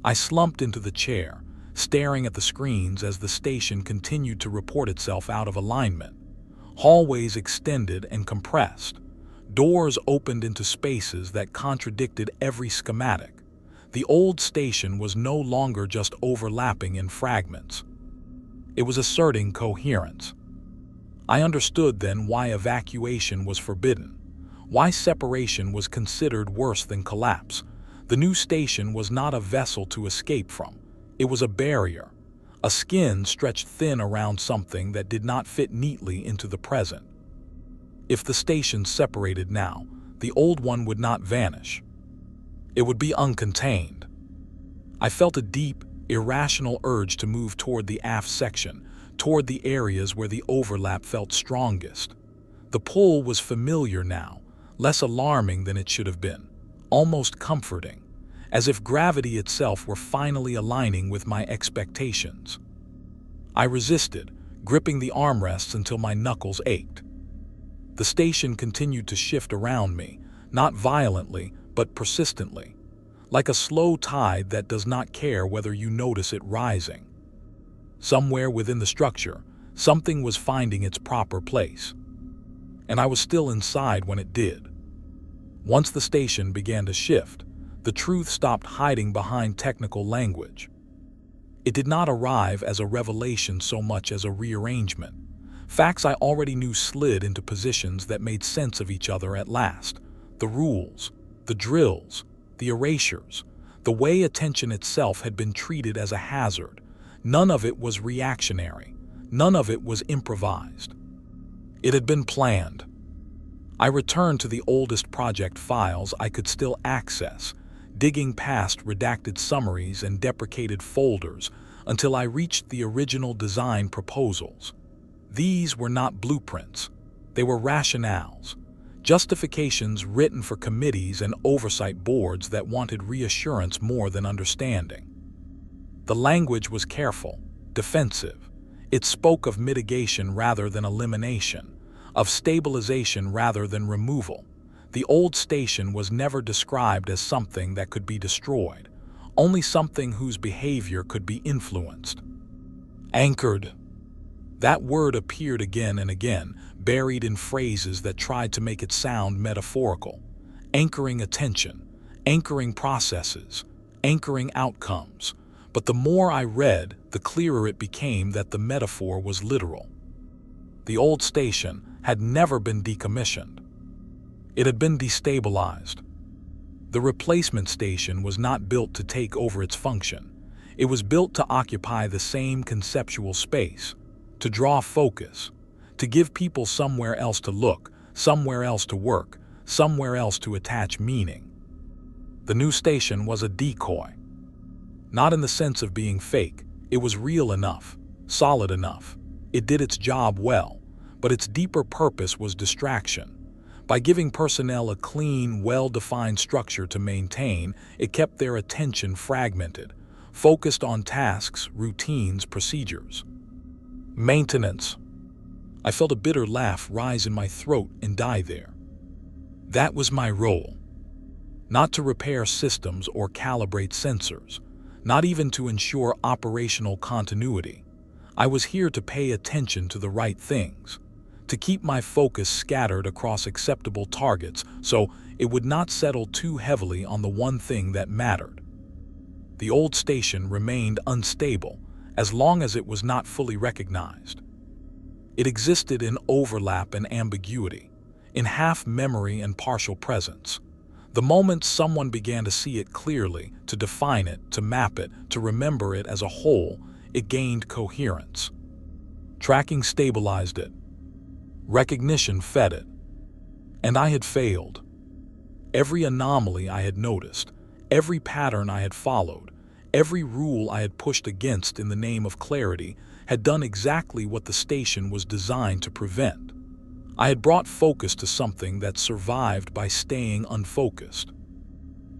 [SPEAKER 1] I slumped into the chair, staring at the screens as the station continued to report itself out of alignment. Hallways extended and compressed. Doors opened into spaces that contradicted every schematic. The old station was no longer just overlapping in fragments. It was asserting coherence. I understood then why evacuation was forbidden, why separation was considered worse than collapse. The new station was not a vessel to escape from. It was a barrier, a skin stretched thin around something that did not fit neatly into the present. If the station separated now, the old one would not vanish. It would be uncontained. I felt a deep, irrational urge to move toward the aft section, toward the areas where the overlap felt strongest. The pull was familiar now, less alarming than it should have been, almost comforting, as if gravity itself were finally aligning with my expectations. I resisted, gripping the armrests until my knuckles ached. The station continued to shift around me, not violently, but persistently, like a slow tide that does not care whether you notice it rising. Somewhere within the structure, something was finding its proper place. And I was still inside when it did. Once the station began to shift, the truth stopped hiding behind technical language. It did not arrive as a revelation so much as a rearrangement. Facts I already knew slid into positions that made sense of each other at last. The rules, the drills, the erasures, the way attention itself had been treated as a hazard. None of it was reactionary. None of it was improvised. It had been planned. I returned to the oldest project files I could still access, digging past redacted summaries and deprecated folders until I reached the original design proposals. These were not blueprints. They were rationales, justifications written for committees and oversight boards that wanted reassurance more than understanding. The language was careful, defensive. It spoke of mitigation rather than elimination, of stabilization rather than removal. The old station was never described as something that could be destroyed, only something whose behavior could be influenced. Anchored. That word appeared again and again, buried in phrases that tried to make it sound metaphorical. Anchoring attention, anchoring processes, anchoring outcomes. But the more I read, the clearer it became that the metaphor was literal. The old station had never been decommissioned. It had been destabilized. The replacement station was not built to take over its function. It was built to occupy the same conceptual space, to draw focus, to give people somewhere else to look, somewhere else to work, somewhere else to attach meaning. The new station was a decoy. Not in the sense of being fake. It was real enough, solid enough. It did its job well, but its deeper purpose was distraction. By giving personnel a clean, well-defined structure to maintain, it kept their attention fragmented, focused on tasks, routines, procedures. Maintenance. I felt a bitter laugh rise in my throat and die there. That was my role. Not to repair systems or calibrate sensors, not even to ensure operational continuity. I was here to pay attention to the right things, to keep my focus scattered across acceptable targets so it would not settle too heavily on the one thing that mattered. The old station remained unstable as long as it was not fully recognized. It existed in overlap and ambiguity, in half memory and partial presence. The moment someone began to see it clearly, to define it, to map it, to remember it as a whole, it gained coherence. Tracking stabilized it. Recognition fed it. And I had failed. Every anomaly I had noticed, every pattern I had followed, every rule I had pushed against in the name of clarity had done exactly what the station was designed to prevent. I had brought focus to something that survived by staying unfocused.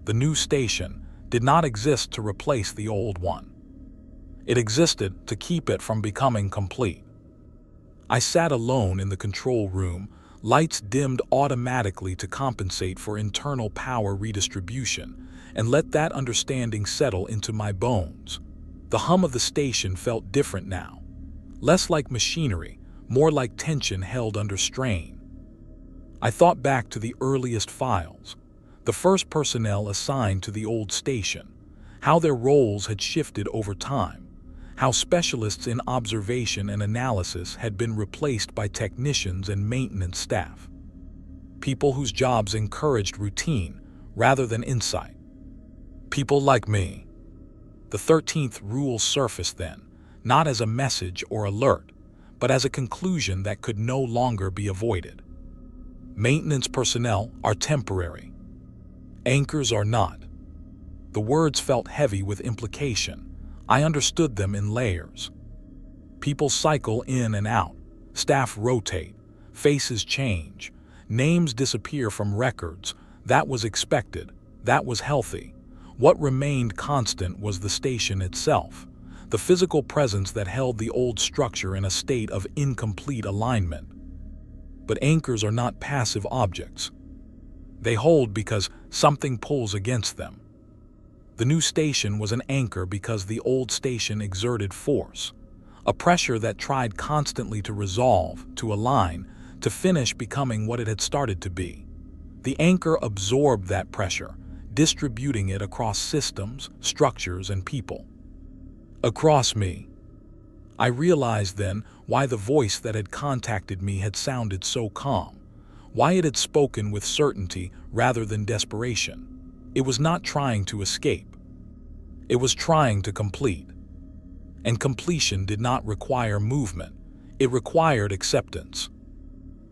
[SPEAKER 1] The new station did not exist to replace the old one. It existed to keep it from becoming complete. I sat alone in the control room, lights dimmed automatically to compensate for internal power redistribution, and let that understanding settle into my bones. The hum of the station felt different now, less like machinery, more like tension held under strain. I thought back to the earliest files, the first personnel assigned to the old station, how their roles had shifted over time, how specialists in observation and analysis had been replaced by technicians and maintenance staff. People whose jobs encouraged routine rather than insight. People like me. The 13th rule surfaced then, not as a message or alert, but as a conclusion that could no longer be avoided. Maintenance personnel are temporary. Anchors are not. The words felt heavy with implication. I understood them in layers. People cycle in and out, staff rotate, faces change, names disappear from records. That was expected, that was healthy. What remained constant was the station itself, the physical presence that held the old structure in a state of incomplete alignment. But anchors are not passive objects. They hold because something pulls against them. The new station was an anchor because the old station exerted force, a pressure that tried constantly to resolve, to align, to finish becoming what it had started to be. The anchor absorbed that pressure, distributing it across systems, structures, and people. Across me. I realized then why the voice that had contacted me had sounded so calm, why it had spoken with certainty rather than desperation. It was not trying to escape. It was trying to complete. And completion did not require movement. It required acceptance.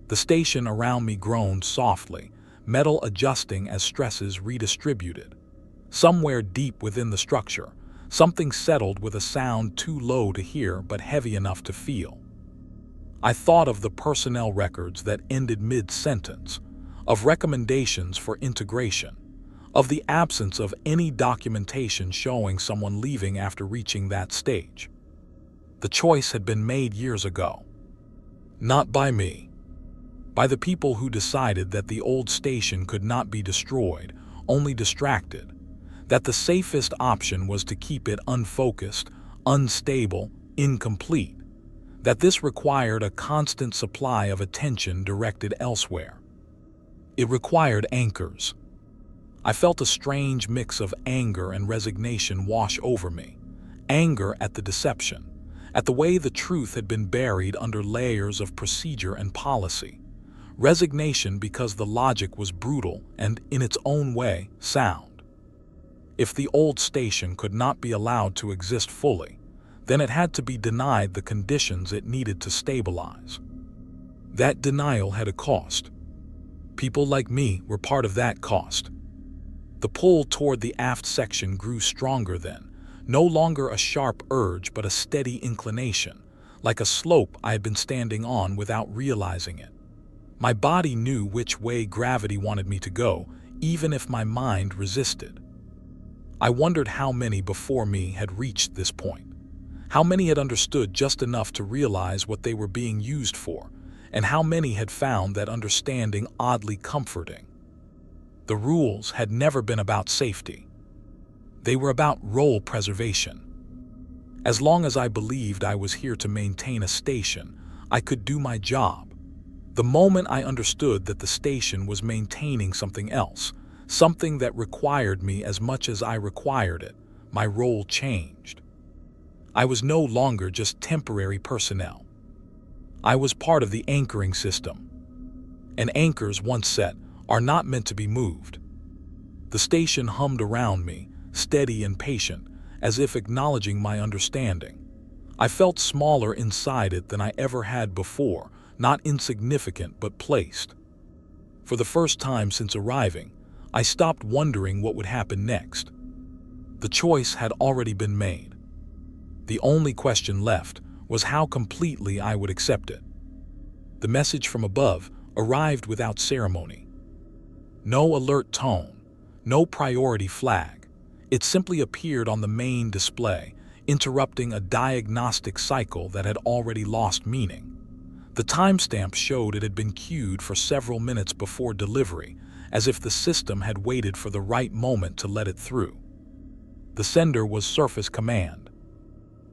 [SPEAKER 1] The station around me groaned softly, metal adjusting as stresses redistributed. Somewhere deep within the structure, something settled with a sound too low to hear but heavy enough to feel. I thought of the personnel records that ended mid-sentence, of recommendations for integration, of the absence of any documentation showing someone leaving after reaching that stage. The choice had been made years ago. Not by me. By the people who decided that the old station could not be destroyed, only distracted. that the safest option was to keep it unfocused, unstable, incomplete, that this required a constant supply of attention directed elsewhere. It required anchors. I felt a strange mix of anger and resignation wash over me. Anger at the deception, at the way the truth had been buried under layers of procedure and policy. Resignation because the logic was brutal and, in its own way, sound. If the old station could not be allowed to exist fully, then it had to be denied the conditions it needed to stabilize. That denial had a cost. People like me were part of that cost. The pull toward the aft section grew stronger then, no longer a sharp urge but a steady inclination, like a slope I had been standing on without realizing it. My body knew which way gravity wanted me to go, even if my mind resisted. I wondered how many before me had reached this point. How many had understood just enough to realize what they were being used for, and how many had found that understanding oddly comforting. The rules had never been about safety. They were about role preservation. As long as I believed I was here to maintain a station, I could do my job. The moment I understood that the station was maintaining something else, something that required me as much as I required it, my role changed. I was no longer just temporary personnel. I was part of the anchoring system. And anchors, once set, are not meant to be moved. The station hummed around me, steady and patient, as if acknowledging my understanding. I felt smaller inside it than I ever had before, not insignificant but placed. For the first time since arriving, I stopped wondering what would happen next. The choice had already been made. The only question left was how completely I would accept it. The message from above arrived without ceremony. No alert tone, no priority flag. It simply appeared on the main display, interrupting a diagnostic cycle that had already lost meaning. The timestamp showed it had been queued for several minutes before delivery, as if the system had waited for the right moment to let it through. The sender was Surface Command.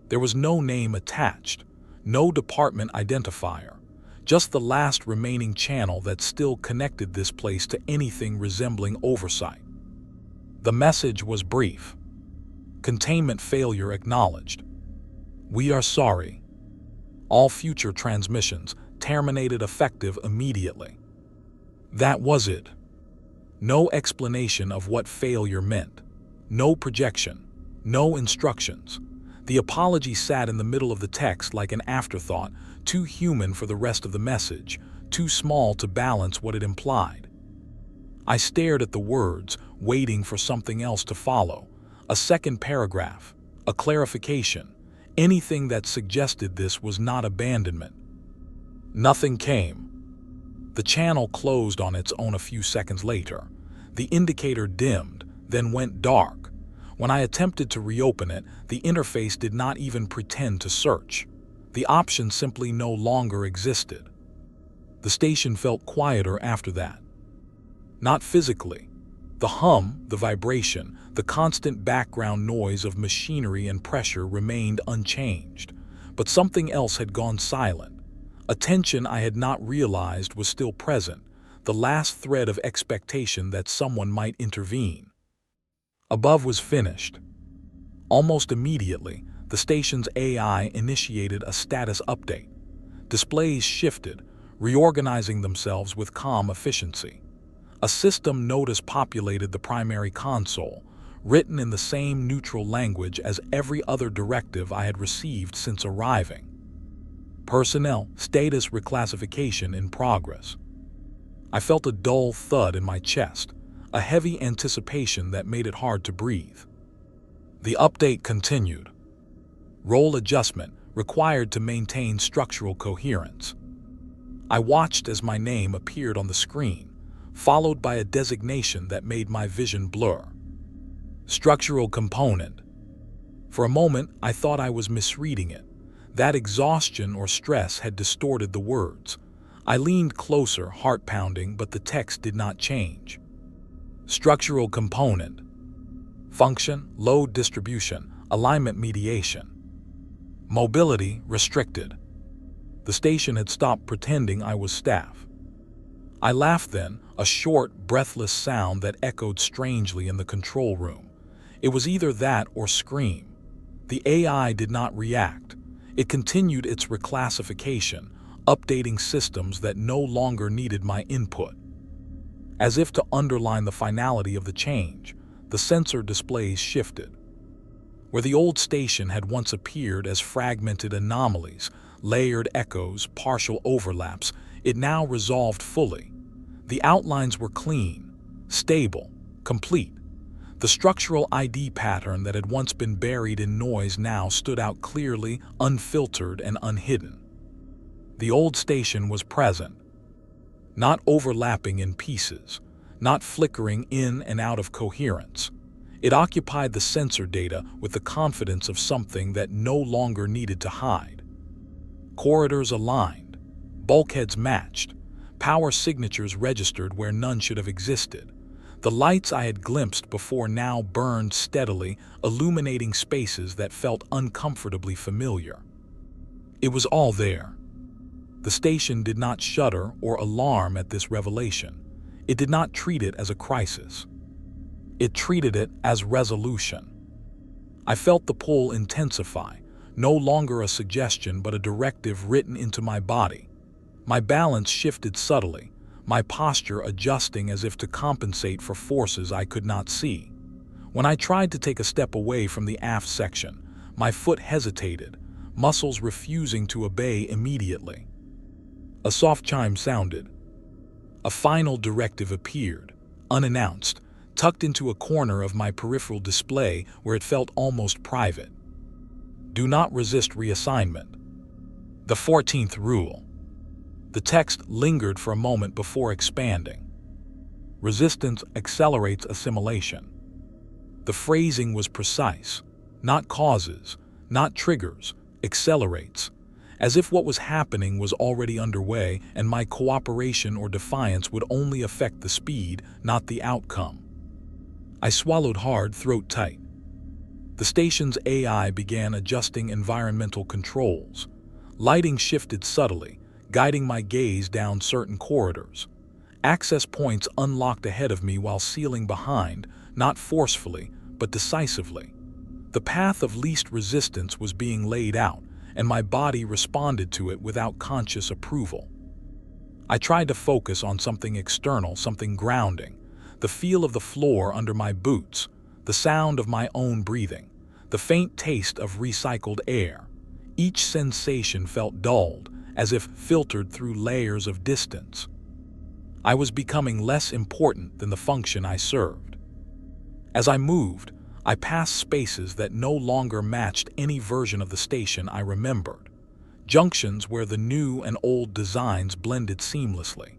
[SPEAKER 1] There was no name attached, no department identifier, just the last remaining channel that still connected this place to anything resembling oversight. The message was brief. Containment failure acknowledged. We are sorry. All future transmissions terminated effective immediately. That was it. No explanation of what failure meant. No projection. No instructions. The apology sat in the middle of the text like an afterthought, too human for the rest of the message, too small to balance what it implied. I stared at the words, waiting for something else to follow. A second paragraph, a clarification, anything that suggested this was not abandonment. Nothing came. The channel closed on its own a few seconds later. The indicator dimmed, then went dark. When I attempted to reopen it, the interface did not even pretend to search. The option simply no longer existed. The station felt quieter after that. Not physically. The hum, the vibration, the constant background noise of machinery and pressure remained unchanged. But something else had gone silent. A tension I had not realized was still present, the last thread of expectation that someone might intervene. Above was finished. Almost immediately, the station's AI initiated a status update. Displays shifted, reorganizing themselves with calm efficiency. A system notice populated the primary console, written in the same neutral language as every other directive I had received since arriving. Personnel status reclassification in progress. I felt a dull thud in my chest, a heavy anticipation that made it hard to breathe. The update continued. Role adjustment required to maintain structural coherence. I watched as my name appeared on the screen, followed by a designation that made my vision blur. Structural component. For a moment, I thought I was misreading it. That exhaustion or stress had distorted the words. I leaned closer, heart pounding, but the text did not change. Structural component. Function, load distribution, alignment mediation. Mobility restricted. The station had stopped pretending I was staff. I laughed then, a short, breathless sound that echoed strangely in the control room. It was either that or scream. The AI did not react. It continued its reclassification, updating systems that no longer needed my input. As if to underline the finality of the change, the sensor displays shifted. Where the old station had once appeared as fragmented anomalies, layered echoes, partial overlaps, it now resolved fully. The outlines were clean, stable, complete. The structural ID pattern that had once been buried in noise now stood out clearly, unfiltered and unhidden. The old station was present, not overlapping in pieces, not flickering in and out of coherence. It occupied the sensor data with the confidence of something that no longer needed to hide. Corridors aligned, bulkheads matched, power signatures registered where none should have existed. The lights I had glimpsed before now burned steadily, illuminating spaces that felt uncomfortably familiar. It was all there. The station did not shudder or alarm at this revelation. It did not treat it as a crisis. It treated it as resolution. I felt the pull intensify, no longer a suggestion but a directive written into my body. My balance shifted subtly, my posture adjusting as if to compensate for forces I could not see. When I tried to take a step away from the aft section, my foot hesitated, muscles refusing to obey immediately. A soft chime sounded. A final directive appeared, unannounced, tucked into a corner of my peripheral display where it felt almost private. Do not resist reassignment. The 14th rule. The text lingered for a moment before expanding. Resistance accelerates assimilation. The phrasing was precise. Not causes, not triggers, accelerates. As if what was happening was already underway and my cooperation or defiance would only affect the speed, not the outcome. I swallowed hard, throat tight. The station's AI began adjusting environmental controls. Lighting shifted subtly, guiding my gaze down certain corridors. Access points unlocked ahead of me while sealing behind, not forcefully, but decisively. The path of least resistance was being laid out, and my body responded to it without conscious approval. I tried to focus on something external, something grounding. The feel of the floor under my boots, the sound of my own breathing, the faint taste of recycled air. Each sensation felt dulled, as if filtered through layers of distance. I was becoming less important than the function I served. As I moved, I passed spaces that no longer matched any version of the station I remembered. Junctions where the new and old designs blended seamlessly.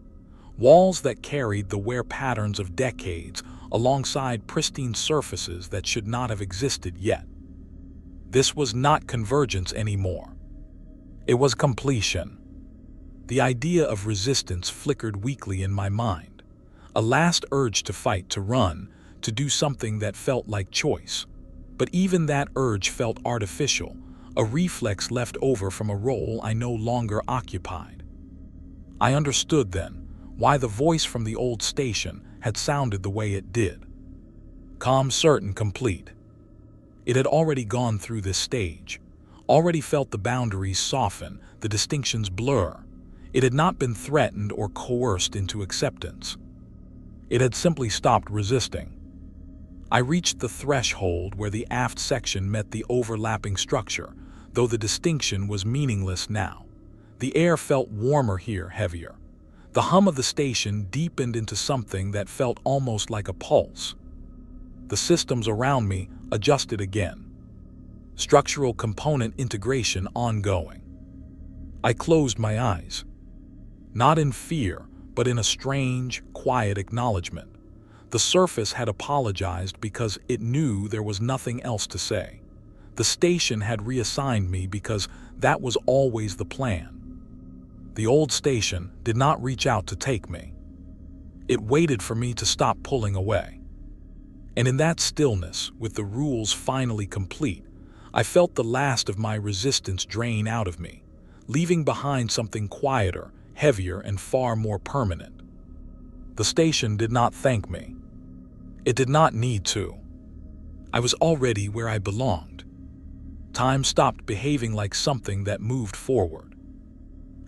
[SPEAKER 1] Walls that carried the wear patterns of decades alongside pristine surfaces that should not have existed yet. This was not convergence anymore. It was completion. The idea of resistance flickered weakly in my mind. A last urge to fight, to run, to do something that felt like choice. But even that urge felt artificial, a reflex left over from a role I no longer occupied. I understood then why the voice from the old station had sounded the way it did. Calm, certain, complete. It had already gone through this stage, already felt the boundaries soften, the distinctions blur. It had not been threatened or coerced into acceptance. It had simply stopped resisting. I reached the threshold where the aft section met the overlapping structure, though the distinction was meaningless now. The air felt warmer here, heavier. The hum of the station deepened into something that felt almost like a pulse. The systems around me adjusted again. Structural component integration ongoing. I closed my eyes. Not in fear, but in a strange, quiet acknowledgement. The surface had apologized because it knew there was nothing else to say. The station had reassigned me because that was always the plan. The old station did not reach out to take me. It waited for me to stop pulling away. And in that stillness, with the rules finally complete, I felt the last of my resistance drain out of me, leaving behind something quieter, heavier, and far more permanent. The station did not thank me. It did not need to. I was already where I belonged. Time stopped behaving like something that moved forward.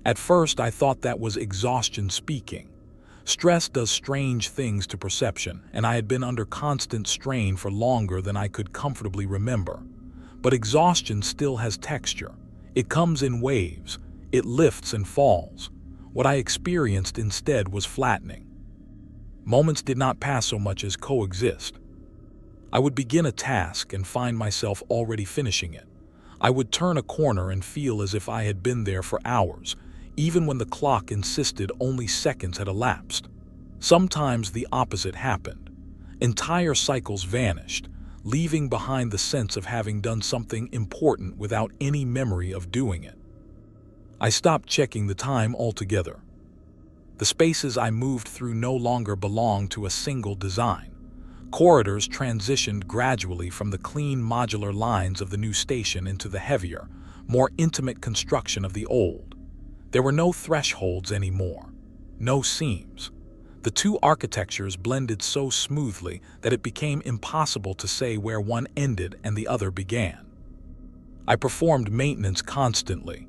[SPEAKER 1] At first, I thought that was exhaustion speaking. Stress does strange things to perception, and I had been under constant strain for longer than I could comfortably remember. But exhaustion still has texture. It comes in waves. It lifts and falls. What I experienced instead was flattening. Moments did not pass so much as coexist. I would begin a task and find myself already finishing it. I would turn a corner and feel as if I had been there for hours, even when the clock insisted only seconds had elapsed. Sometimes the opposite happened. Entire cycles vanished, leaving behind the sense of having done something important without any memory of doing it. I stopped checking the time altogether. The spaces I moved through no longer belonged to a single design. Corridors transitioned gradually from the clean modular lines of the new station into the heavier, more intimate construction of the old. There were no thresholds anymore, no seams. The two architectures blended so smoothly that it became impossible to say where one ended and the other began. I performed maintenance constantly.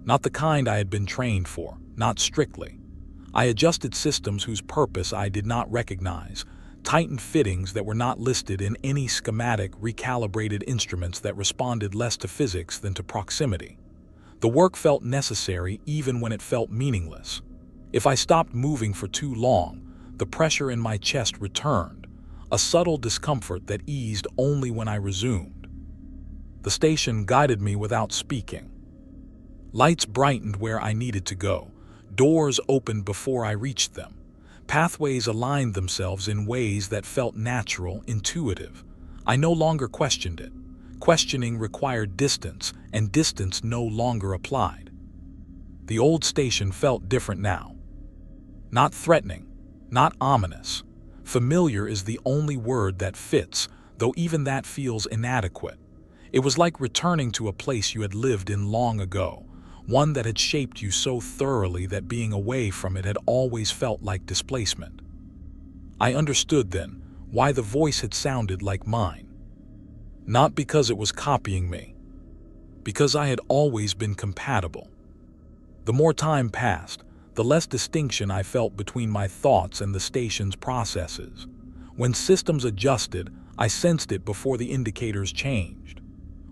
[SPEAKER 1] Not the kind I had been trained for, not strictly. I adjusted systems whose purpose I did not recognize, tightened fittings that were not listed in any schematic, recalibrated instruments that responded less to physics than to proximity. The work felt necessary even when it felt meaningless. If I stopped moving for too long, the pressure in my chest returned, a subtle discomfort that eased only when I resumed. The station guided me without speaking. Lights brightened where I needed to go. Doors opened before I reached them. Pathways aligned themselves in ways that felt natural, intuitive. I no longer questioned it. Questioning required distance, and distance no longer applied. The old station felt different now. Not threatening, not ominous. Familiar is the only word that fits, though even that feels inadequate. It was like returning to a place you had lived in long ago, one that had shaped you so thoroughly that being away from it had always felt like displacement. I understood then why the voice had sounded like mine. Not because it was copying me, because I had always been compatible. The more time passed, the less distinction I felt between my thoughts and the station's processes. When systems adjusted, I sensed it before the indicators changed.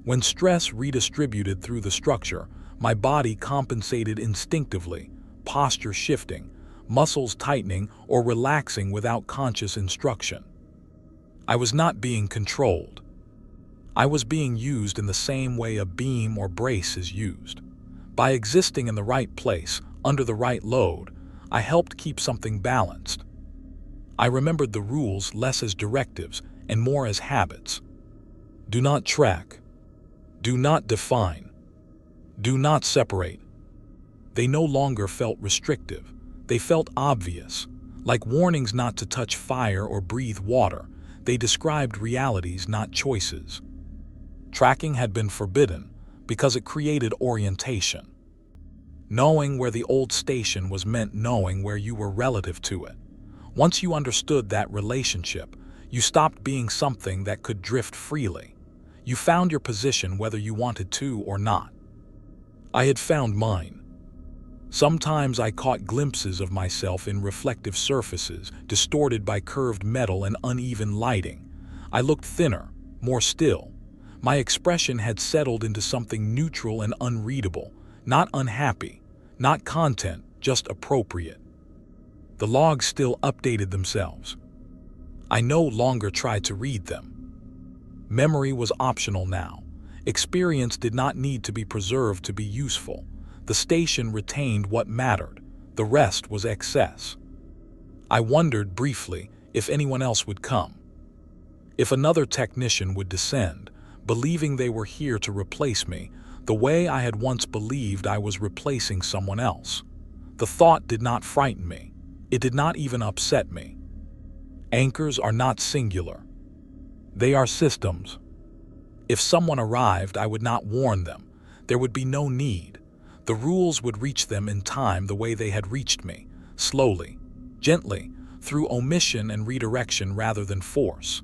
[SPEAKER 1] When stress redistributed through the structure, my body compensated instinctively, posture shifting, muscles tightening or relaxing without conscious instruction. I was not being controlled. I was being used in the same way a beam or brace is used. By existing in the right place, under the right load, I helped keep something balanced. I remembered the rules less as directives and more as habits. Do not track. Do not define. Do not separate. They no longer felt restrictive. They felt obvious, like warnings not to touch fire or breathe water. They described realities, not choices. Tracking had been forbidden because it created orientation. Knowing where the old station was meant knowing where you were relative to it. Once you understood that relationship, you stopped being something that could drift freely. You found your position whether you wanted to or not. I had found mine. Sometimes I caught glimpses of myself in reflective surfaces, distorted by curved metal and uneven lighting. I looked thinner, more still. My expression had settled into something neutral and unreadable, not unhappy, not content, just appropriate. The logs still updated themselves. I no longer tried to read them. Memory was optional now. Experience did not need to be preserved to be useful. The station retained what mattered. The rest was excess. I wondered briefly if anyone else would come. If another technician would descend, believing they were here to replace me, the way I had once believed I was replacing someone else. The thought did not frighten me. It did not even upset me. Anchors are not singular. They are systems. If someone arrived, I would not warn them. There would be no need. The rules would reach them in time the way they had reached me, slowly, gently, through omission and redirection rather than force.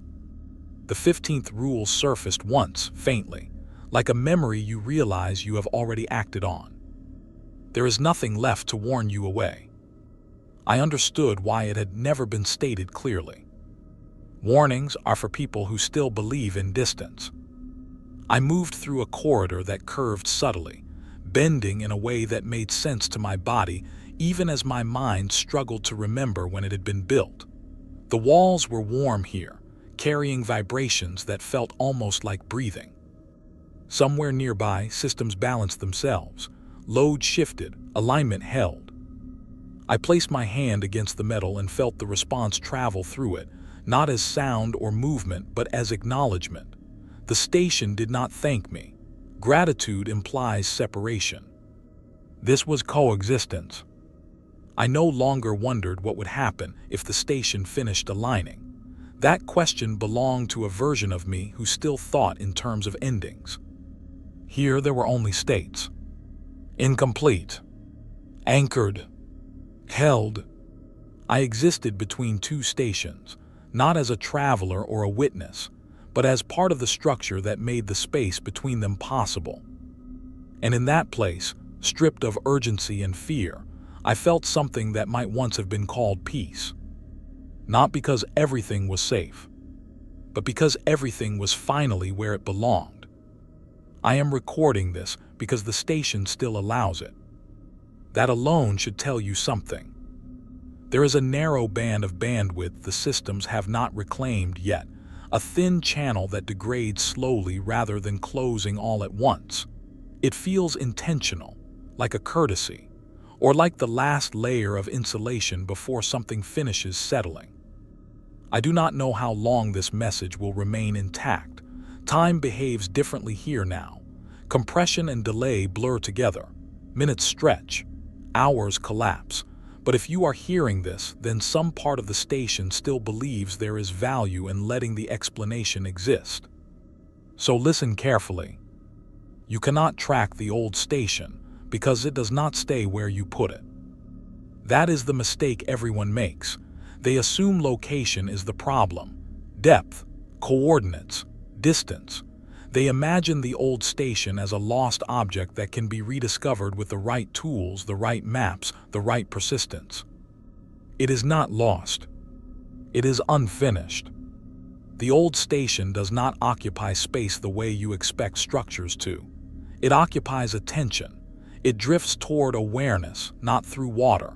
[SPEAKER 1] The 15th rule surfaced once, faintly, like a memory you realize you have already acted on. There is nothing left to warn you away. I understood why it had never been stated clearly. Warnings are for people who still believe in distance. I moved through a corridor that curved subtly, bending in a way that made sense to my body, even as my mind struggled to remember when it had been built. The walls were warm here, carrying vibrations that felt almost like breathing. Somewhere nearby, systems balanced themselves. Load shifted, alignment held. I placed my hand against the metal and felt the response travel through it, not as sound or movement, but as acknowledgement. The station did not thank me. Gratitude implies separation. This was coexistence. I no longer wondered what would happen if the station finished aligning. That question belonged to a version of me who still thought in terms of endings. Here there were only states. Incomplete. Anchored. Held. I existed between two stations, not as a traveler or a witness, but as part of the structure that made the space between them possible. And in that place, stripped of urgency and fear, I felt something that might once have been called peace. Not because everything was safe, but because everything was finally where it belonged. I am recording this because the station still allows it. That alone should tell you something. There is a narrow band of bandwidth the systems have not reclaimed yet, a thin channel that degrades slowly rather than closing all at once. It feels intentional, like a courtesy, or like the last layer of insulation before something finishes settling. I do not know how long this message will remain intact. Time behaves differently here now. Compression and delay blur together. Minutes stretch. Hours collapse. But if you are hearing this, then some part of the station still believes there is value in letting the explanation exist. So listen carefully. You cannot track the old station because it does not stay where you put it. That is the mistake everyone makes. They assume location is the problem. Depth, coordinates, distance. They imagine the old station as a lost object that can be rediscovered with the right tools, the right maps, the right persistence. It is not lost. It is unfinished. The old station does not occupy space the way you expect structures to. It occupies attention. It drifts toward awareness, not through water.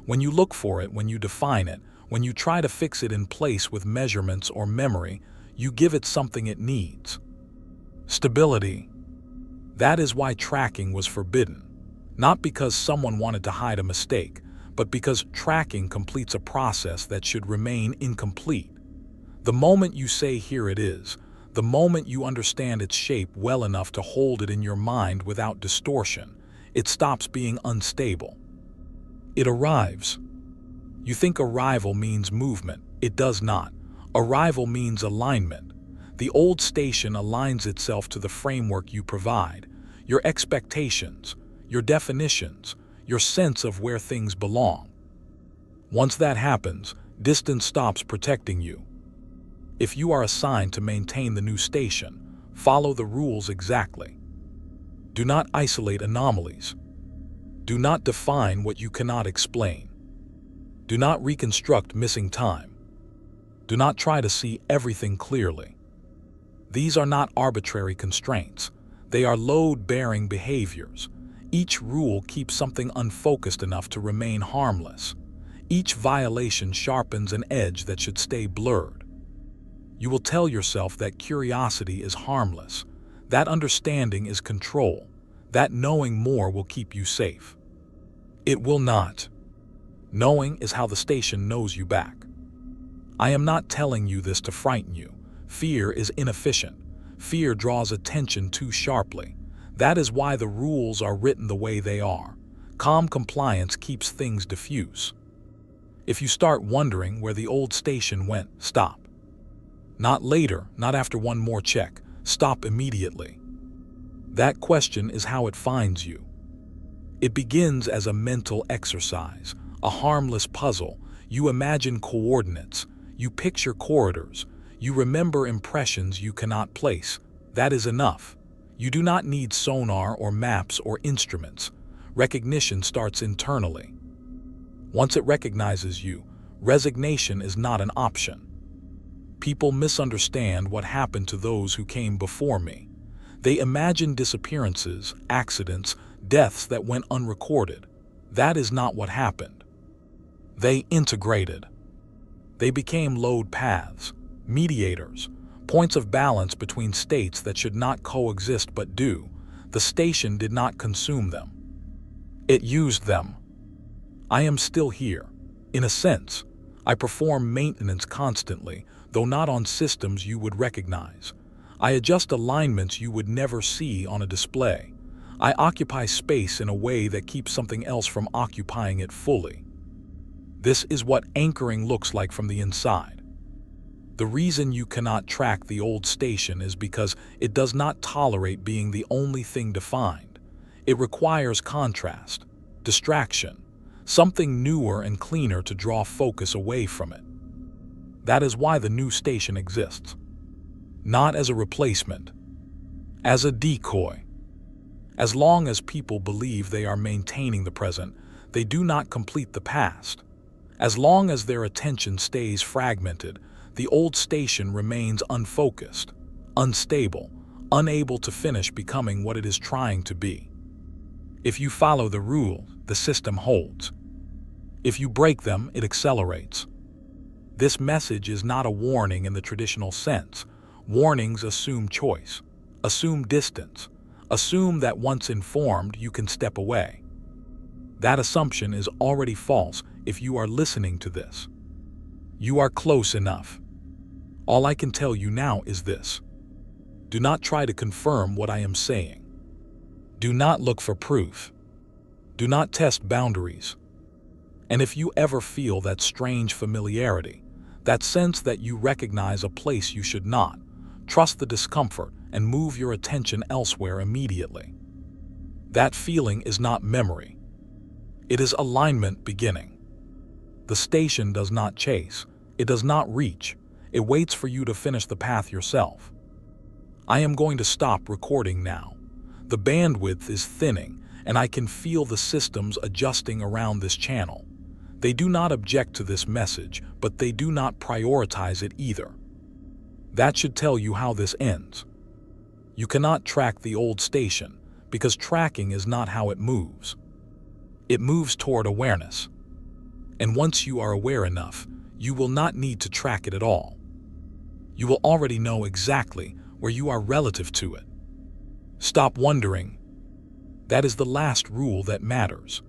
[SPEAKER 1] When you look for it, when you define it, when you try to fix it in place with measurements or memory, you give it something it needs. Stability. That is why tracking was forbidden. Not because someone wanted to hide a mistake, but because tracking completes a process that should remain incomplete. The moment you say, "Here it is," the moment you understand its shape well enough to hold it in your mind without distortion, it stops being unstable. It arrives. You think arrival means movement. It does not. Arrival means alignment. The old station aligns itself to the framework you provide, your expectations, your definitions, your sense of where things belong. Once that happens, distance stops protecting you. If you are assigned to maintain the new station, follow the rules exactly. Do not isolate anomalies. Do not define what you cannot explain. Do not reconstruct missing time. Do not try to see everything clearly. These are not arbitrary constraints. They are load-bearing behaviors. Each rule keeps something unfocused enough to remain harmless. Each violation sharpens an edge that should stay blurred. You will tell yourself that curiosity is harmless, that understanding is control, that knowing more will keep you safe. It will not. Knowing is how the station knows you back. I am not telling you this to frighten you. Fear is inefficient. Fear draws attention too sharply. That is why the rules are written the way they are. Calm compliance keeps things diffuse. If you start wondering where the old station went, stop. Not later, not after one more check. Stop immediately. That question is how it finds you. It begins as a mental exercise, a harmless puzzle. You imagine coordinates, you picture corridors, you remember impressions you cannot place. That is enough. You do not need sonar or maps or instruments. Recognition starts internally. Once it recognizes you, resignation is not an option. People misunderstand what happened to those who came before me. They imagine disappearances, accidents, deaths that went unrecorded. That is not what happened. They integrated. They became load paths, mediators, points of balance between states that should not coexist but do. The station did not consume them. It used them. I am still here. In a sense, I perform maintenance constantly, though not on systems you would recognize. I adjust alignments you would never see on a display. I occupy space in a way that keeps something else from occupying it fully. This is what anchoring looks like from the inside. The reason you cannot track the old station is because it does not tolerate being the only thing defined. It requires contrast, distraction, something newer and cleaner to draw focus away from it. That is why the new station exists. Not as a replacement, as a decoy. As long as people believe they are maintaining the present, they do not complete the past. As long as their attention stays fragmented, the old station remains unfocused, unstable, unable to finish becoming what it is trying to be. If you follow the rules, the system holds. If you break them, it accelerates. This message is not a warning in the traditional sense. Warnings assume choice, assume distance, assume that once informed, you can step away. That assumption is already false if you are listening to this. You are close enough. All I can tell you now is this. Do not try to confirm what I am saying. Do not look for proof. Do not test boundaries. And if you ever feel that strange familiarity, that sense that you recognize a place you should not, trust the discomfort and move your attention elsewhere immediately. That feeling is not memory. It is alignment beginning. The station does not chase. It does not reach. It waits for you to finish the path yourself. I am going to stop recording now. The bandwidth is thinning, and I can feel the systems adjusting around this channel. They do not object to this message, but they do not prioritize it either. That should tell you how this ends. You cannot track the old station, because tracking is not how it moves. It moves toward awareness. And once you are aware enough, you will not need to track it at all. You will already know exactly where you are relative to it. Stop wondering. That is the last rule that matters.